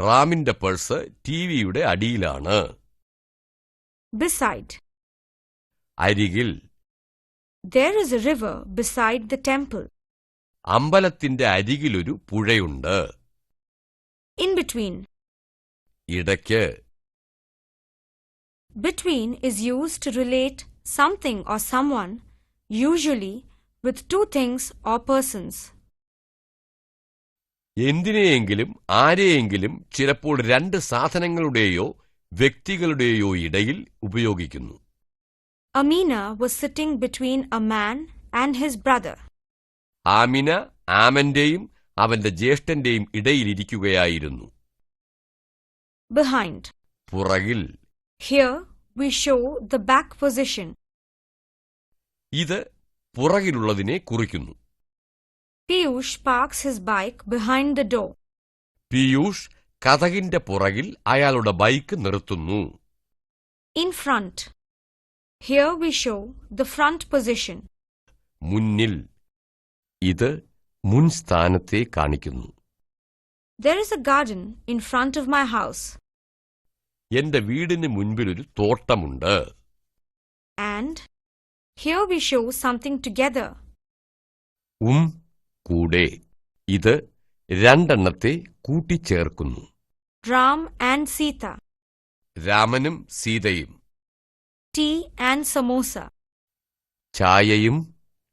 റാമിന്റെ purse ടിവിയുടെ അടിയിലാണ്. Beside. അരികിൽ. There is a river beside the temple. അമ്പലത്തിന്റെ അരികിലൊരു പുഴയുണ്ട്. In between. ഇടയ്ക്ക്. Between is used to relate something or someone, usually with two things or persons. എന്തിനെയെങ്കിലും ആരെയെങ്കിലും ചിലപ്പോൾ രണ്ട് സാധനങ്ങളുടെയോ വ്യക്തികളുടെയോ ഇടയിൽ ഉപയോഗിക്കുന്നു. Amina was sitting between a man and his brother. Amina ആമന്റെയും അവന്റെ ജ്യേഷ്ഠന്റെയും ഇടയിലിരിക്കുകയായിരുന്നു. Behind. പുറകിൽ. Here we show the back position. ഇത് പുറകിലുള്ളതിനെ കുറിക്കുന്നു. Piyush parks his bike behind the door. Piyush കതകിന്റെ പുറകിൽ അയാളുടെ ബൈക്ക് നിർത്തുന്നു. In front. Here we show the front position. മുന്നിൽ. ഇത് മുൻസ്ഥാനത്തെ കാണിക്കുന്നു. There is a garden in front of my house. എന്റെ വീടിന് മുൻപിലൊരു തോട്ടമുണ്ട്. And here we show something together. കൂടെ. ഇത് രണ്ടെണ്ണത്തെ കൂട്ടിച്ചേർക്കുന്നു. Ram and Sita. രാമനും സീതയും. Tea and samosa. ചായയും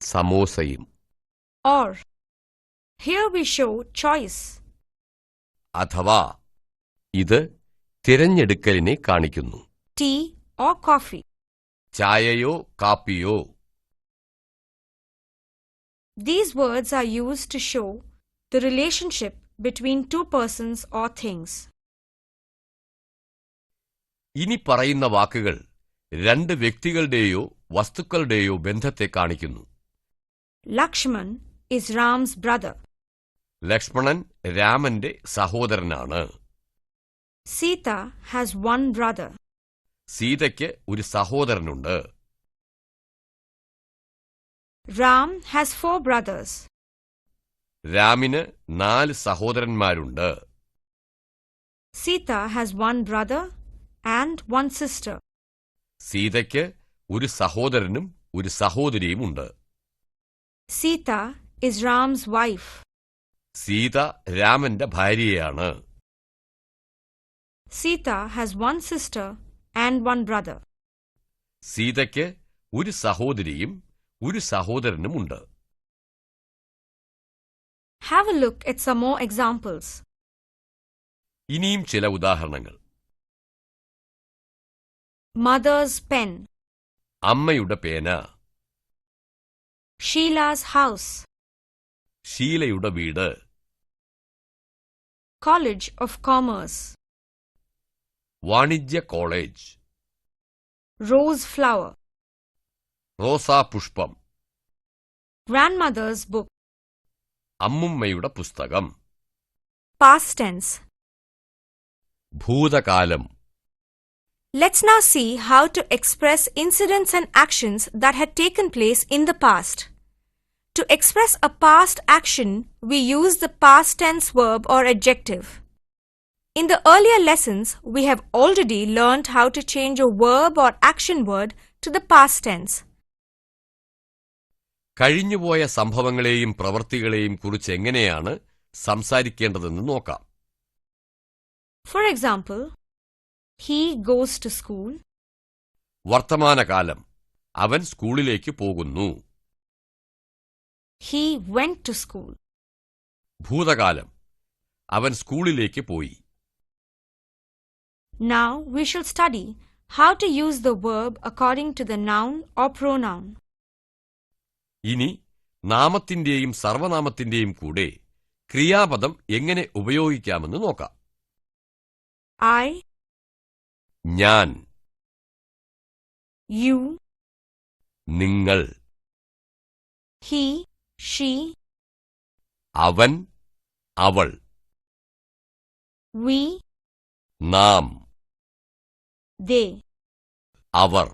സമോസയും. Or here we show choice. അഥവാ ഇത് തിരഞ്ഞെടുക്കലിനെ കാണിക്കുന്നു. Tea or coffee. ചായയോ കാപ്പിയോ. These words are used to show the relationship between two persons or things. ഇനി പറയുന്ന വാക്കുകൾ രണ്ട് വ്യക്തികളുടെയോ വസ്തുക്കളുടെയോ ബന്ധത്തെ കാണിക്കുന്നു. Lakshman is Ram's brother. Lakshmanan രാമന്റെ സഹോദരനാണ്. Sita has one brother. സീതയ്ക്ക് ഒരു സഹോദരനുണ്ട്. Ram has 4 brothers. രാമിന് 4 സഹോദരന്മാരുണ്ട്. Sita has 1 brother and 1 sister. സീതയ്ക്ക് ഒരു സഹോദരനും ഒരു സഹോദരിയുമുണ്ട്. Sita is Ram's wife. Sita രാമന്റെ ഭാര്യയാണ്. Sita has 1 sister and 1 brother. സീതയ്ക്ക് ഒരു സഹോദരിയും ഒരു സഹോദരനുമുണ്ട്. Have a look at some more examples. ഇനിയും ചില ഉദാഹരണങ്ങൾ. Mother's pen. അമ്മയുടെ പേന. Sheila's house. ഷീലയുടെ വീട്. College of Commerce. വാണിജ്യ college. Rose flower. റോസാപുഷ്പം. Grandmother's book. അമ്മുമ്മയുടെ പുസ്തകം. Past tense. ഭൂതകാലം. Let's now see how to express incidents and actions that had taken place in the past. To express a past action, we use the past tense verb or adjective. In the earlier lessons, we have already learned how to change a verb or action word to the past tense. കഴിഞ്ഞുപോയ സംഭവങ്ങളെയും പ്രവൃത്തികളെയും കുറിച്ച് എങ്ങനെയാണ് സംസാരിക്കേണ്ടതെന്ന് നോക്കാം. For example, he goes to school. വർത്തമാനകാലം. അവൻ സ്കൂളിലേക്ക് പോകുന്നു. He went to school. ഭൂതകാലം. അവൻ സ്കൂളിലേക്ക് പോയി. Now we shall study how to use the verb according to the noun or pronoun. ഇനി നാമത്തിന്റെയും സർവനാമത്തിന്റെയും കൂടെ ക്രിയാപദം എങ്ങനെ ഉപയോഗിക്കാമെന്ന് നോക്കാം. I, ഞാൻ, you, നിങ്ങൾ, he, she, അവൻ, അവൾ, we, നാം, they. Our.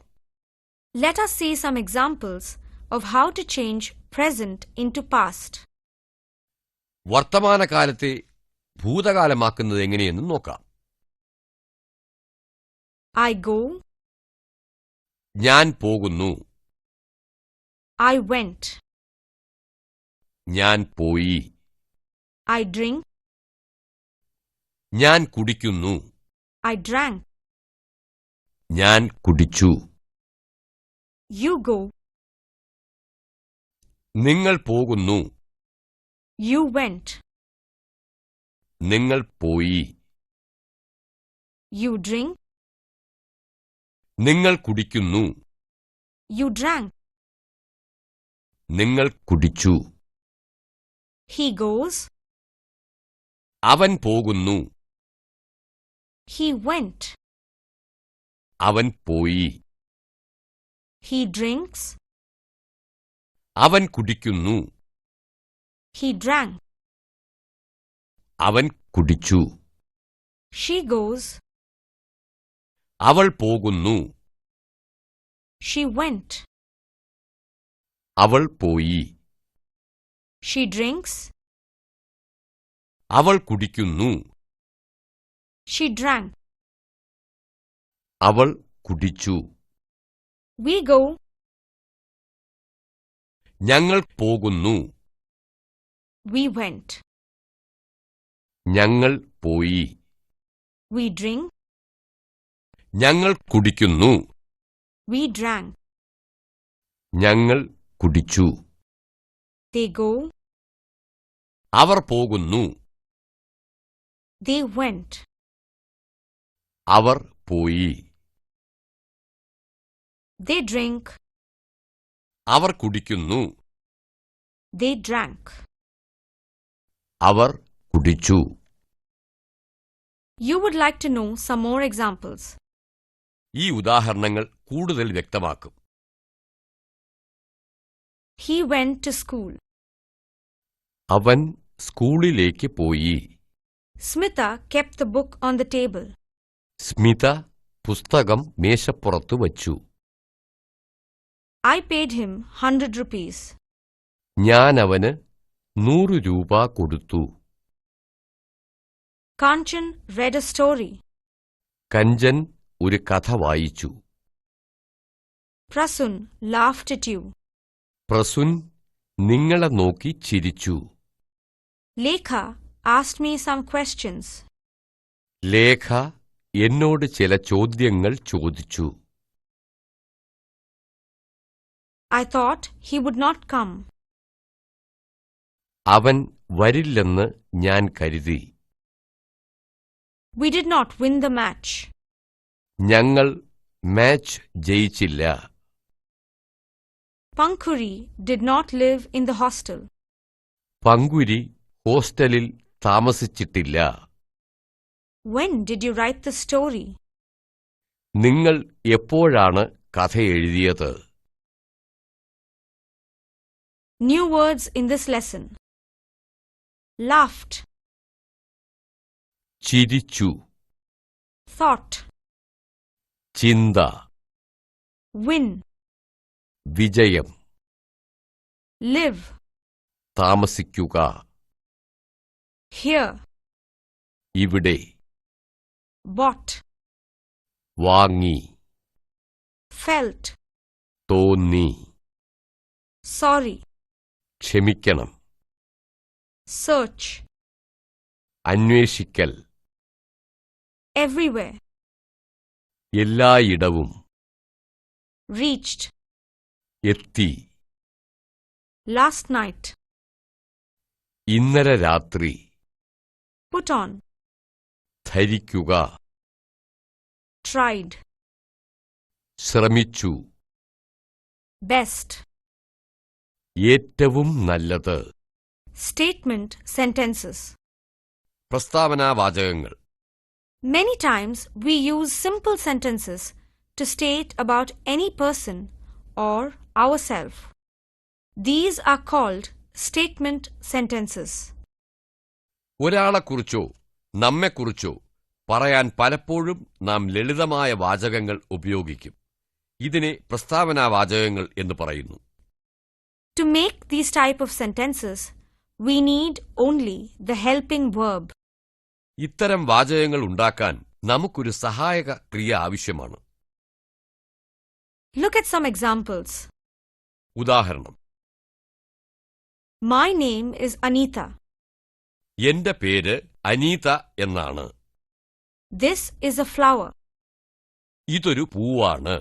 Let us see some examples of how to change present into past. വർത്തമാനകാലത്തെ ഭൂതകാലമാക്കുന്നത് എങ്ങനെയെന്ന് നോക്കാം. I go. ഞാൻ പോകുന്നു. I went. ഞാൻ പോയി. I drink. ഞാൻ കുടിക്കുന്നു. I drank. ഞാൻ കുടിച്ചു. You go. നിങ്ങൾ പോകുന്നു. You went. നിങ്ങൾ പോയി. You drink. നിങ്ങൾ കുടിക്കുന്നു. You drank. നിങ്ങൾ കുടിച്ചു. He goes. അവൻ പോകുന്നു. He went. അവൻ പോയി. He drinks. അവൻ കുടിക്കുന്നു. He drank. അവൻ കുടിച്ചു. She goes. അവൾ പോകുന്നു. She went. അവൾ പോയി. She drinks. അവൾ കുടിക്കുന്നു. She drank. അവൾ കുടിച്ചു. We go. ഞങ്ങൾ പോകുന്നു. We went. ഞങ്ങൾ പോയി. We drink. ഞങ്ങൾ കുടിക്കുന്നു. We drank. ഞങ്ങൾ കുടിച്ചു. They go. അവർ പോകുന്നു. They went. അവർ പോയി. They drink. അവർ കുടിക്കുന്നു. They drank. അവർ കുടിച്ചു. You would like to know some more examples. ഈ ഉദാഹരണങ്ങൾ കൂടുതൽ വ്യക്തമാക്കും. He went to school. അവൻ സ്കൂളിലേക്ക് പോയി. Smita kept the book on the table. Smitha പുസ്തകം മേശപ്പുറത്തു വച്ചു. I paid him 100 rupees. ഞാൻ അവന് 100 രൂപ കൊടുത്തു. Kanchan read a story. Kanchan ഒരു കഥ വായിച്ചു. Prasun laughed at you. പ്രസുൻ നിങ്ങളെ നോക്കി ചിരിച്ചു. Lekha asked me some questions. Lekha എന്നോട് ചില ചോദ്യങ്ങൾ ചോദിച്ചു. I thought he would not come. അവൻ വരില്ലെന്ന് ഞാൻ കരുതി. We did not win the match. ഞങ്ങൾ മാച്ച് ജയിച്ചില്ല. Pankuri did not live in the hostel. Pankuri ഹോസ്റ്റലിൽ താമസിച്ചിട്ടില്ല. When did you write the story? നിങ്ങൾ എപ്പോഴാണ് കഥ എഴുതിയത്? New words in this lesson. Laughed. ചിരിച്ചു. Thought. ചിന്ത. Win. വിജയം. Live. താമസിക്കുക. Here. ഇവിടെ. Bought. വാങ്ങി. Felt. തോന്നി. Sorry. ക്ഷമിക്കണം. Search. അന്വേഷിക്കൽ. Everywhere. എല്ലായിടവും. Reached. എത്തി. Last night. ഇന്നലെ രാത്രി. Put on. ധരിക്കുക. Tried. ശ്രമിച്ചു. Best. ഏറ്റവും നല്ലത്. Statement sentences. പ്രസ്താവനാവാചകങ്ങൾ. Many times we use simple sentences to state about any person or ourselves. These are called statement sentences. ഒരാളെക്കുറിച്ചോ നമ്മെക്കുറിച്ചോ പറയാൻ പലപ്പോഴും നാം ലളിതമായ വാചകങ്ങൾ ഉപയോഗിക്കും. ഇതിനെ പ്രസ്താവനാവാചകങ്ങൾ എന്ന് പറയുന്നു. To make these type of sentences, we need only the helping verb. ഇത്തരം വാചകങ്ങൾ ഉണ്ടാക്കാൻ നമുക്കൊരു സഹായക ക്രിയ ആവശ്യമാണ്. Look at some examples. ഉദാഹരണം: My name is Anita. എന്റെ പേര് അനീത എന്നാണ്. This is a flower. ഇതൊരു പൂവാണ്.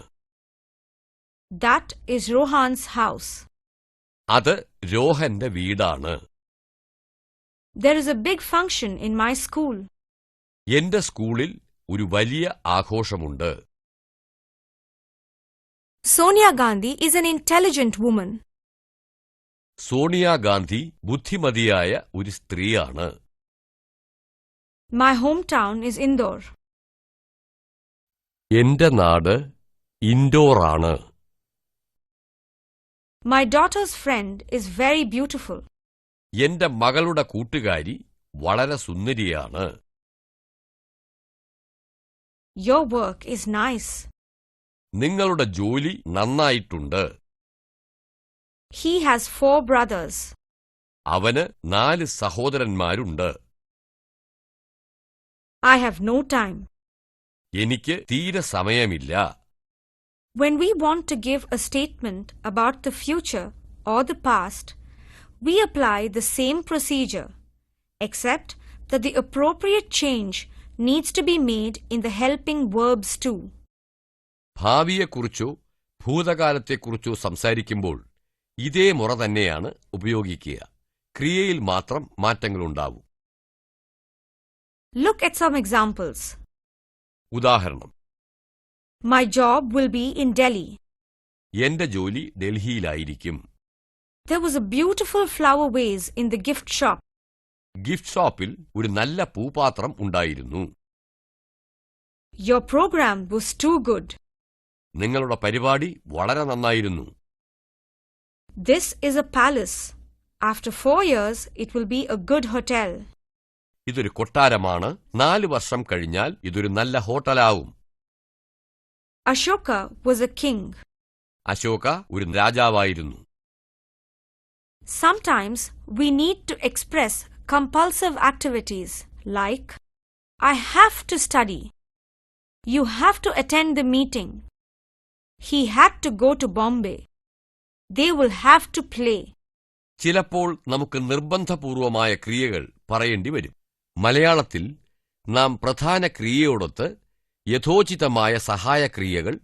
That is Rohan's house. അത് രോഹന്റെ വീടാണ്. There is a big function in my school. എന്റെ സ്കൂളിൽ ഒരു വലിയ ആഘോഷമുണ്ട്. Sonia Gandhi is an intelligent woman. Sonia Gandhi ബുദ്ധിമതിയായ ഒരു സ്ത്രീയാണ്. My hometown is Indore. എന്റെ നാട് ഇൻഡോറാണ്. My daughter's friend is very beautiful. എന്റെ മകളുടെ കൂട്ടുകാരി വളരെ സുന്ദരിയാണ്. Your work is nice. നിങ്ങളുടെ ജോലി നന്നായിട്ടുണ്ട്. He has 4 brothers. അവന് 4 സഹോദരന്മാരുണ്ട്. I have no time. എനിക്ക് തീരെ സമയമില്ല. When we want to give a statement about the future or the past, we apply the same procedure, except that the appropriate change needs to be made in the helping verbs too. ഭാവിയെക്കുറിച്ചോ ഭൂതകാലത്തെക്കുറിച്ചോ സംസാരിക്കുമ്പോൾ ഇതേ മുറ തന്നെയാണ് ഉപയോഗിക്കുക. ക്രിയയിൽ മാത്രം മാറ്റങ്ങളുണ്ടാവും. Look at some examples. ഉദാഹരണം: My job will be in Delhi. എന്റെ ജോലി ഡൽഹിയിലായിരിക്കും. There was a beautiful flower vase in the gift shop. Gift ഷോപ്പിൽ ഒരു നല്ല പൂപാത്രം ഉണ്ടായിരുന്നു. Your program was too good. നിങ്ങളുടെ പരിപാടി വളരെ നന്നായിരുന്നു. This is a palace. After 4 years, it will be a good hotel. ഇതൊരു കൊട്ടാരമാണ്. 4 വർഷം കഴിഞ്ഞാൽ ഇതൊരു നല്ല ഹോട്ടലാവും. Ashoka was a king. Ashoka ഒരു രാജാവായിരുന്നു. Sometimes we need to express compulsive activities like, I have to study. You have to attend the meeting. He had to go to Bombay. They will have to play. ചിലപ്പോൾ നമുക്ക് നിർബന്ധപൂർവമായ ക്രിയകൾ പറയേണ്ടി വരും. മലയാളത്തിൽ നാം പ്രധാന ക്രിയയോടൊത്ത് യഥോചിതമായ സഹായക്രിയകൾ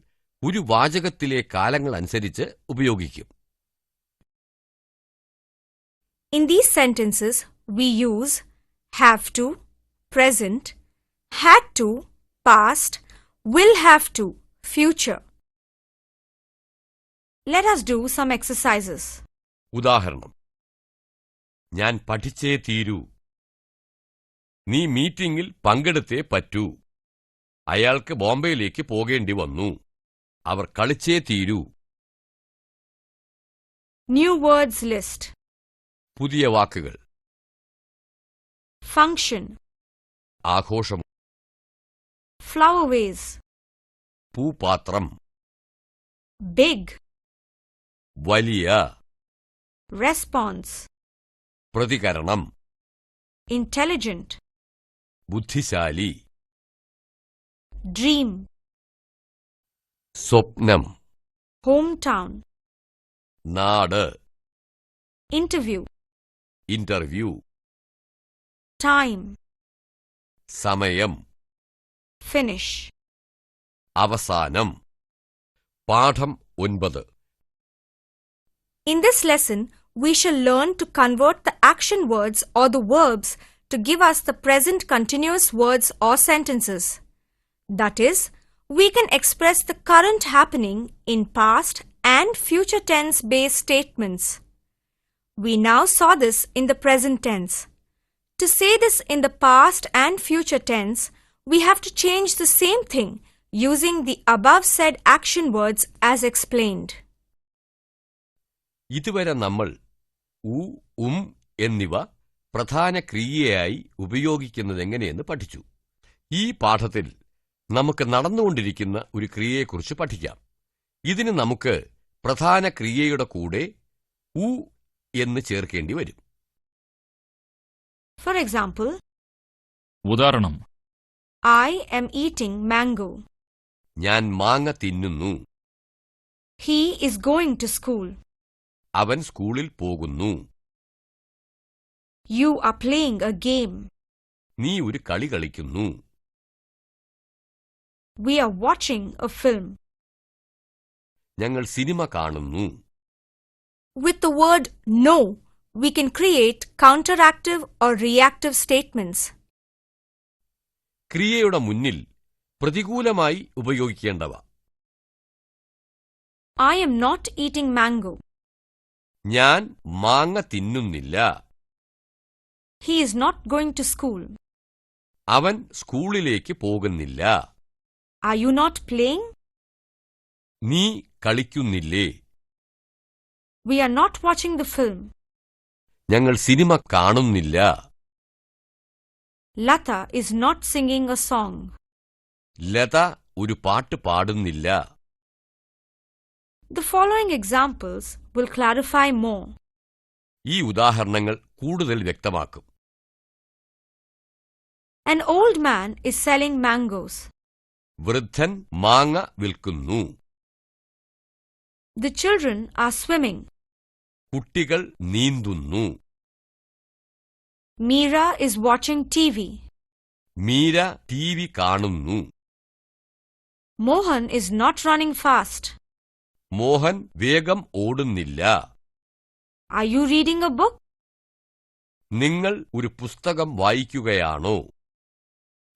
ഒരു വാചകത്തിലെ കാലങ്ങൾ അനുസരിച്ച് ഉപയോഗിക്കും. In these sentences, we use have to, present, had to, past, will have to, future. Let us do some exercises. ഉദാഹരണം: ഞാൻ പഠിച്ചേ തീരൂ. നീ മീറ്റിംഗിൽ പങ്കെടുത്തേ പറ്റൂ. അയാൾക്ക് ബോംബെയിലേക്ക് പോകേണ്ടി വന്നു. അവർ കളിച്ചേ തീരൂ. New words list. പുതിയ വാക്കുകൾ: Function, ആഘോഷം, flower vase, പൂപാത്രം, big, വലിയ, response, പ്രതികരണം, intelligent, ബുദ്ധിശാലി, dream, സ്വപ്നം, hometown, നാട്, interview, ഇന്റർവ്യൂ, time, സമയം, finish. അവസാനം. പാഠം 9. In this lesson, we shall learn to convert the action words or the verbs to give us the present continuous words or sentences. That is, we can express the current happening in past and future tense based statements. We now saw this in the present tense. To say this in the past and future tense, we have to change the same thing using the above said action words as explained. ഇതുവരെ നമ്മൾ ഉ, ഉം എന്നിവ പ്രധാന ക്രിയയായി ഉപയോഗിക്കുന്നതെങ്ങനെയെന്ന് പഠിച്ചു. ഈ പാഠത്തിൽ നമുക്ക് നടന്നുകൊണ്ടിരിക്കുന്ന ഒരു ക്രിയയെക്കുറിച്ച് പഠിക്കാം. ഇതിന് നമുക്ക് പ്രധാന ക്രിയയുടെ കൂടെ ഉ എന്ന് ചേർക്കേണ്ടി വരും. For example, ഉദാഹരണം: I am eating mango. ഞാൻ മാങ്ങ തിന്നുന്നു. He is going to school. അവൻ സ്കൂളിൽ പോകുന്നു. You are playing a game. നീ ഒരു കളി കളിക്കുന്നു. We are watching a film. ഞങ്ങൾ സിനിമ കാണുന്നു. With the word no, we can create counteractive or reactive statements. ക്രിയയുടെ മുന്നിൽ പ്രതികൂലമായി ഉപയോഗിക്കേണ്ടവ. I am not eating mango. ഞാൻ മാങ്ങ തിന്നുന്നില്ല. He is not going to school. അവൻ സ്കൂളിലേക്ക് പോകുന്നില്ല. Are you not playing? നീ കളിക്കുന്നില്ലേ? We are not watching the film. ഞങ്ങൾ cinema കാണുന്നില്ല. Lata is not singing a song. Latha ഒരു പാട്ട് പാടുന്നില്ല. The following examples will clarify more. ഈ ഉദാഹരണങ്ങൾ കൂടുതൽ വ്യക്തമാക്കും. An old man is selling mangoes. വൃദ്ധൻ മാങ്ങ വിൽക്കുന്നു. The children are swimming. കുട്ടികൾ നീന്തുന്നു. Meera is watching TV. മീര ടിവി കാണുന്നു. Mohan is not running fast. മോഹൻ വേഗം ഓടുന്നില്ല. Are you reading a book? നിങ്ങൾ ഒരു പുസ്തകം വായിക്കുകയാണോ?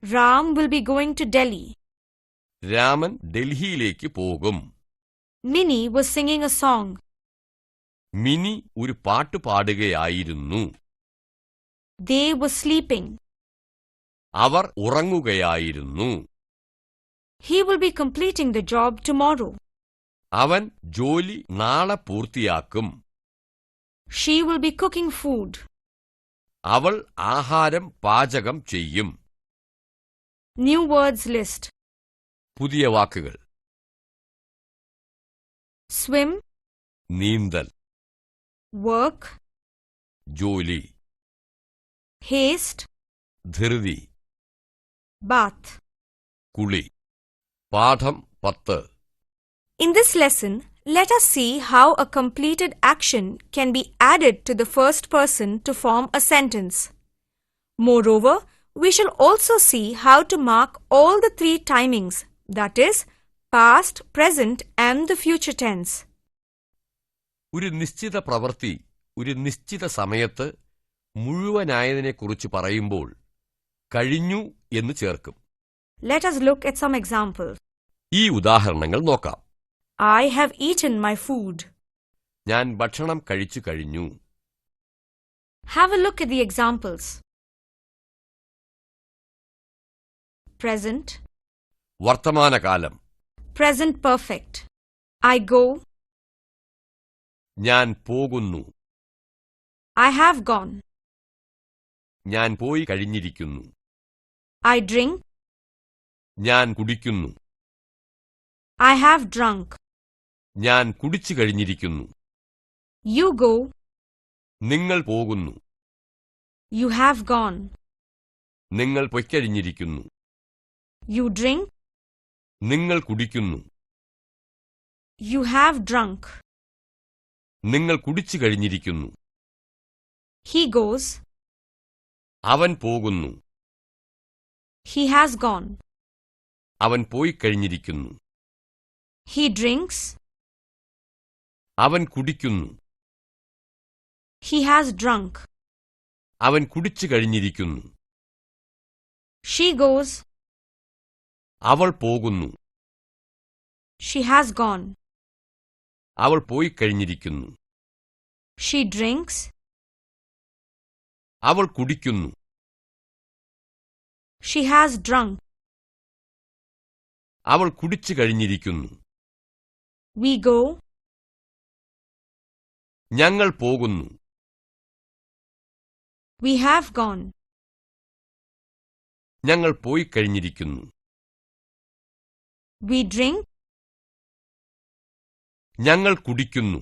Ram will be going to Delhi. Raman ഡൽഹിയിലേക്ക് പോകും. Minnie was singing a song. Mini ഒരു പാട്ട് പാടുകയായിരുന്നു. They were sleeping. അവർ ഉറങ്ങുകയായിരുന്നു. He will be completing the job tomorrow. അവൻ ജോലി നാളെ പൂർത്തിയാക്കും. She will be cooking food. അവൾ ആഹാരം പാചകം ചെയ്യും. New words list. പുതിയ വാക്കുകൾ. Swim, നീന്തൽ, work, ജോലി, haste, ധൃതി, bath. കുളി. പാഠം 10. In this lesson, let us see how a completed action can be added to the first person to form a sentence. Moreover, we shall also see how to mark all the 3 timings, that is, past, present and the future tense. ഒരു നിശ്ചിത പ്രവൃത്തി ഒരു നിശ്ചിത സമയത്ത് മുഴുവനായതിനെക്കുറിച്ച് പറയുമ്പോൾ കഴിഞ്ഞു എന്ന് ചേർക്കും. Let us look at some examples. ഈ ഉദാഹരണങ്ങൾ നോക്കാം. I have eaten my food. ഞാൻ ഭക്ഷണം കഴിച്ചു കഴിഞ്ഞു. Have a look at the examples. Present, വർത്തമാനകാലം. present perfect. I go, ഞാൻ പോകുന്നു. I have gone. ഞാൻ പോയി കഴിഞ്ഞിരിക്കുന്നു. I drink, ഞാൻ കുടിക്കുന്നു. I have drunk. ഞാൻ കുടിച്ചു കഴിഞ്ഞിരിക്കുന്നു. You go, നിങ്ങൾ പോകുന്നു. you have gone. നിങ്ങൾ പൊയ്ക്കഴിഞ്ഞിരിക്കുന്നു. You drink, നിങ്ങൾ കുടിക്കുന്നു. you have drunk. നിങ്ങൾ കുടിച്ചു കഴിഞ്ഞിരിക്കുന്നു. He goes, അവൻ പോകുന്നു. he has gone. അവൻ പോയി കഴിഞ്ഞിരിക്കുന്നു. He drinks, അവൻ കുടിക്കുന്നു. he has drunk. അവൻ കുടിച്ചു കഴിഞ്ഞിരിക്കുന്നു. She goes, അവൾ പോകുന്നു. she has gone. അവൾ പോയി കഴിഞ്ഞിരിക്കുന്നു. She drinks, അവൾ കുടിക്കുന്നു. she has drunk. അവൾ കുടിച്ചു കഴിഞ്ഞിരിക്കുന്നു. We go, ഞങ്ങൾ പോകുന്നു. we have gone. ഞങ്ങൾ പോയി കഴിഞ്ഞിരിക്കുന്നു. We drink, ഞങ്ങൾ കുടിക്കുന്നു.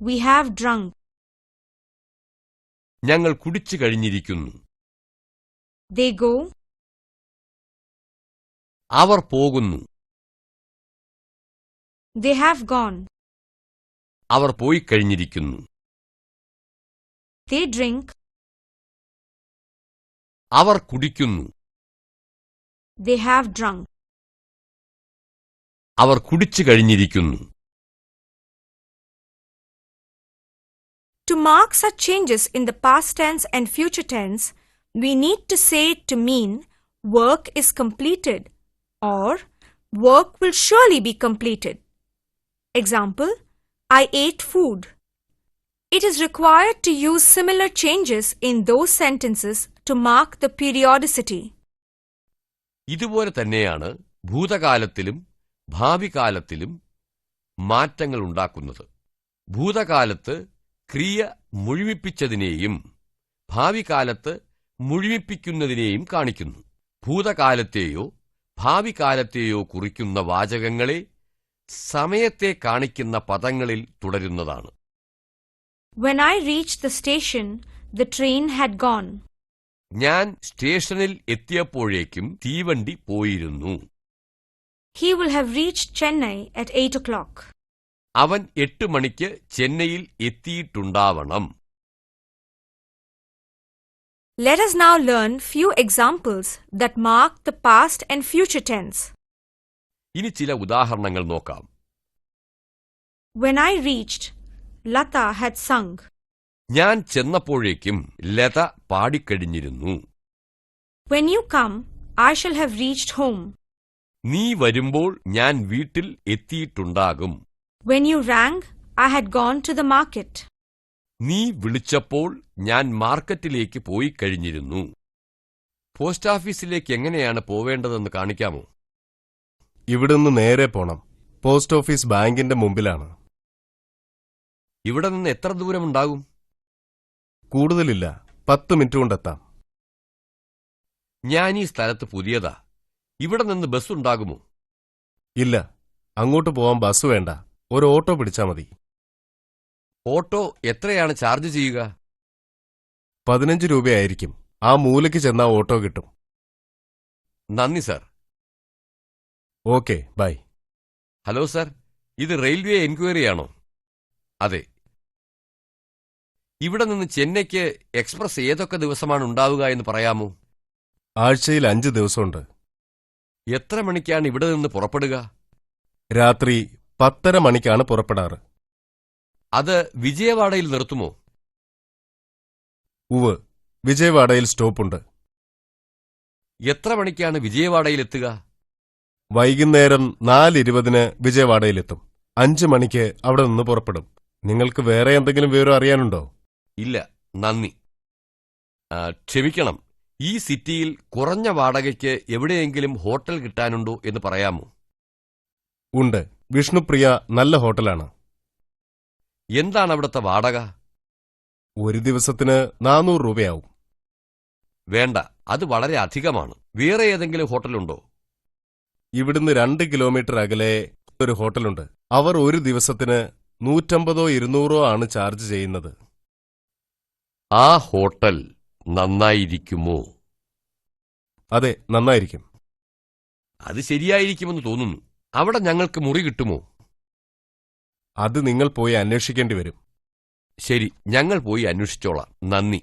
we have drunk. ഞങ്ങൾ കുടിച്ചു കഴിഞ്ഞിരിക്കുന്നു. They go, അവർ പോകുന്നു. they have gone. അവർ പോയി കഴിഞ്ഞിരിക്കുന്നു. They drink. അവർ കുടിക്കുന്നു. They have drunk. അവർ കുടിച്ചു കഴിഞ്ഞിരിക്കുന്നു. To mark such changes in the past tense and future tense, we need to say it to mean work is completed or work will surely be completed. Example, I ate food. It is required to use similar changes in those sentences to mark the periodicity. ഇതുപോലെ തന്നെയാണ് ഭൂതകാലത്തിലും ഭാവികാലത്തിലും മാറ്റങ്ങൾ ഉണ്ടാക്കുന്നത്. ഭൂതകാലത്ത് ക്രിയ മുഴുമിപ്പിച്ചതിനെയും ഭാവികാലത്ത് മുഴുമിപ്പിക്കുന്നതിനെയും കാണിക്കുന്നു. ഭൂതകാലത്തെയോ ഭാവികാലത്തെയോ കുറിക്കുന്ന വാചകങ്ങളെ സമയത്തെ കാണിക്കുന്ന പദങ്ങളിൽ തുടരുന്നതാണ്. When I reached the station, the train had gone. ഞാൻ സ്റ്റേഷനിൽ എത്തിയപ്പോഴേക്കും തീവണ്ടി പോയിരുന്നു. He will have reached Chennai at 8 o'clock. അവൻ 8 മണിക്ക് ചെന്നൈയിൽ എത്തിയിട്ടുണ്ടാവണം. Let us now learn few examples that mark the past and future tense. ഇനി ചില ഉദാഹരണങ്ങൾ നോക്കാം. When I reached, Lata had sung. ഞാൻ ചെന്നപ്പോഴേക്കും Latha പാടിക്കഴിഞ്ഞിരുന്നു. When you come, I shall have reached home. നീ വരുമ്പോൾ ഞാൻ വീട്ടിൽ എത്തിയിട്ടുണ്ടാകും. When you rang, I had gone to the market. നീ വിളിച്ചപ്പോൾ ഞാൻ മാർക്കറ്റിലേക്ക് പോയി കഴിഞ്ഞിരുന്നു. പോസ്റ്റ് ഓഫീസിലേക്ക് എങ്ങനെയാണ് പോവേണ്ടതെന്ന് കാണിക്കാമോ? ഇവിടുന്ന് നേരെ പോണം. പോസ്റ്റ് ഓഫീസ് ബാങ്കിന്റെ മുമ്പിലാണ്. ഇവിടെ നിന്ന് എത്ര ദൂരമുണ്ടാകും? കൂടുതലില്ല, 10 മിനിറ്റ് കൊണ്ടെത്താം. ഞാൻ ഈ സ്ഥലത്ത് പുതിയതാ. ഇവിടെ നിന്ന് ബസ് ഉണ്ടാകുമോ? ഇല്ല, അങ്ങോട്ട് പോവാൻ ബസ് വേണ്ട, ഒരു ഓട്ടോ പിടിച്ചാ മതി. ഓട്ടോ എത്രയാണ് ചാർജ് ചെയ്യുക? 15 രൂപയായിരിക്കും. ആ മൂലയ്ക്ക് ചെന്നാ ഓട്ടോ കിട്ടും. നന്ദി sir. Okay, bye. Hello sir, ഇത് റെയിൽവേ എൻക്വയറി ആണോ? അതെ. ഇവിടെ നിന്ന് ചെന്നൈക്ക് എക്സ്പ്രസ് ഏതൊക്കെ ദിവസമാണ് ഉണ്ടാവുക എന്ന് പറയാമോ? ആഴ്ചയിൽ 5 ദിവസമുണ്ട്. എത്ര മണിക്കാണ് ഇവിടെ നിന്ന് പുറപ്പെടുക? രാത്രി 10:30 മണിക്കാണ് പുറപ്പെടാറ്. അത് വിജയവാഡയിൽ നിർത്തുമോ? ഉവ്, വിജയവാഡയിൽ സ്റ്റോപ്പുണ്ട്. എത്ര മണിക്കാണ് വിജയവാഡയിലെത്തുക? വൈകുന്നേരം 4:20 വിജയവാഡയിലെത്തും. 5 മണിക്ക് അവിടെ നിന്ന് പുറപ്പെടും. നിങ്ങൾക്ക് വേറെ എന്തെങ്കിലും വിവരം അറിയാനുണ്ടോ? ഇല്ല, നന്ദി. ക്ഷമിക്കണം, ഈ സിറ്റിയിൽ കുറഞ്ഞ വാടകയ്ക്ക് എവിടെയെങ്കിലും ഹോട്ടൽ കിട്ടാനുണ്ടോ എന്ന് പറയാമോ? ഉണ്ട്, വിഷ്ണുപ്രിയ നല്ല ഹോട്ടലാണ്. എന്താണ് അവിടുത്തെ വാടക? ഒരു ദിവസത്തിന് 400 രൂപയാവും. വേണ്ട, അത് വളരെ അധികമാണ്. വേറെ ഏതെങ്കിലും ഹോട്ടലുണ്ടോ? ഇവിടുന്ന് 2 കിലോമീറ്റർ അകലെ ഒരു ഹോട്ടലുണ്ട്. അവർ ഒരു ദിവസത്തിന് 150-200 ആണ് ചാർജ് ചെയ്യുന്നത്. ആ ഹോട്ടൽ നന്നായിരിക്കുമോ? അതെ, നന്നായിരിക്കും. അത് ശരിയായിരിക്കുമെന്ന് തോന്നുന്നു. അവിടെ ഞങ്ങൾക്ക് മുറി കിട്ടുമോ? അത് നിങ്ങൾ പോയി അന്വേഷിക്കേണ്ടി വരും. ശരി, ഞങ്ങൾ പോയി അന്വേഷിച്ചോളാം. നന്ദി.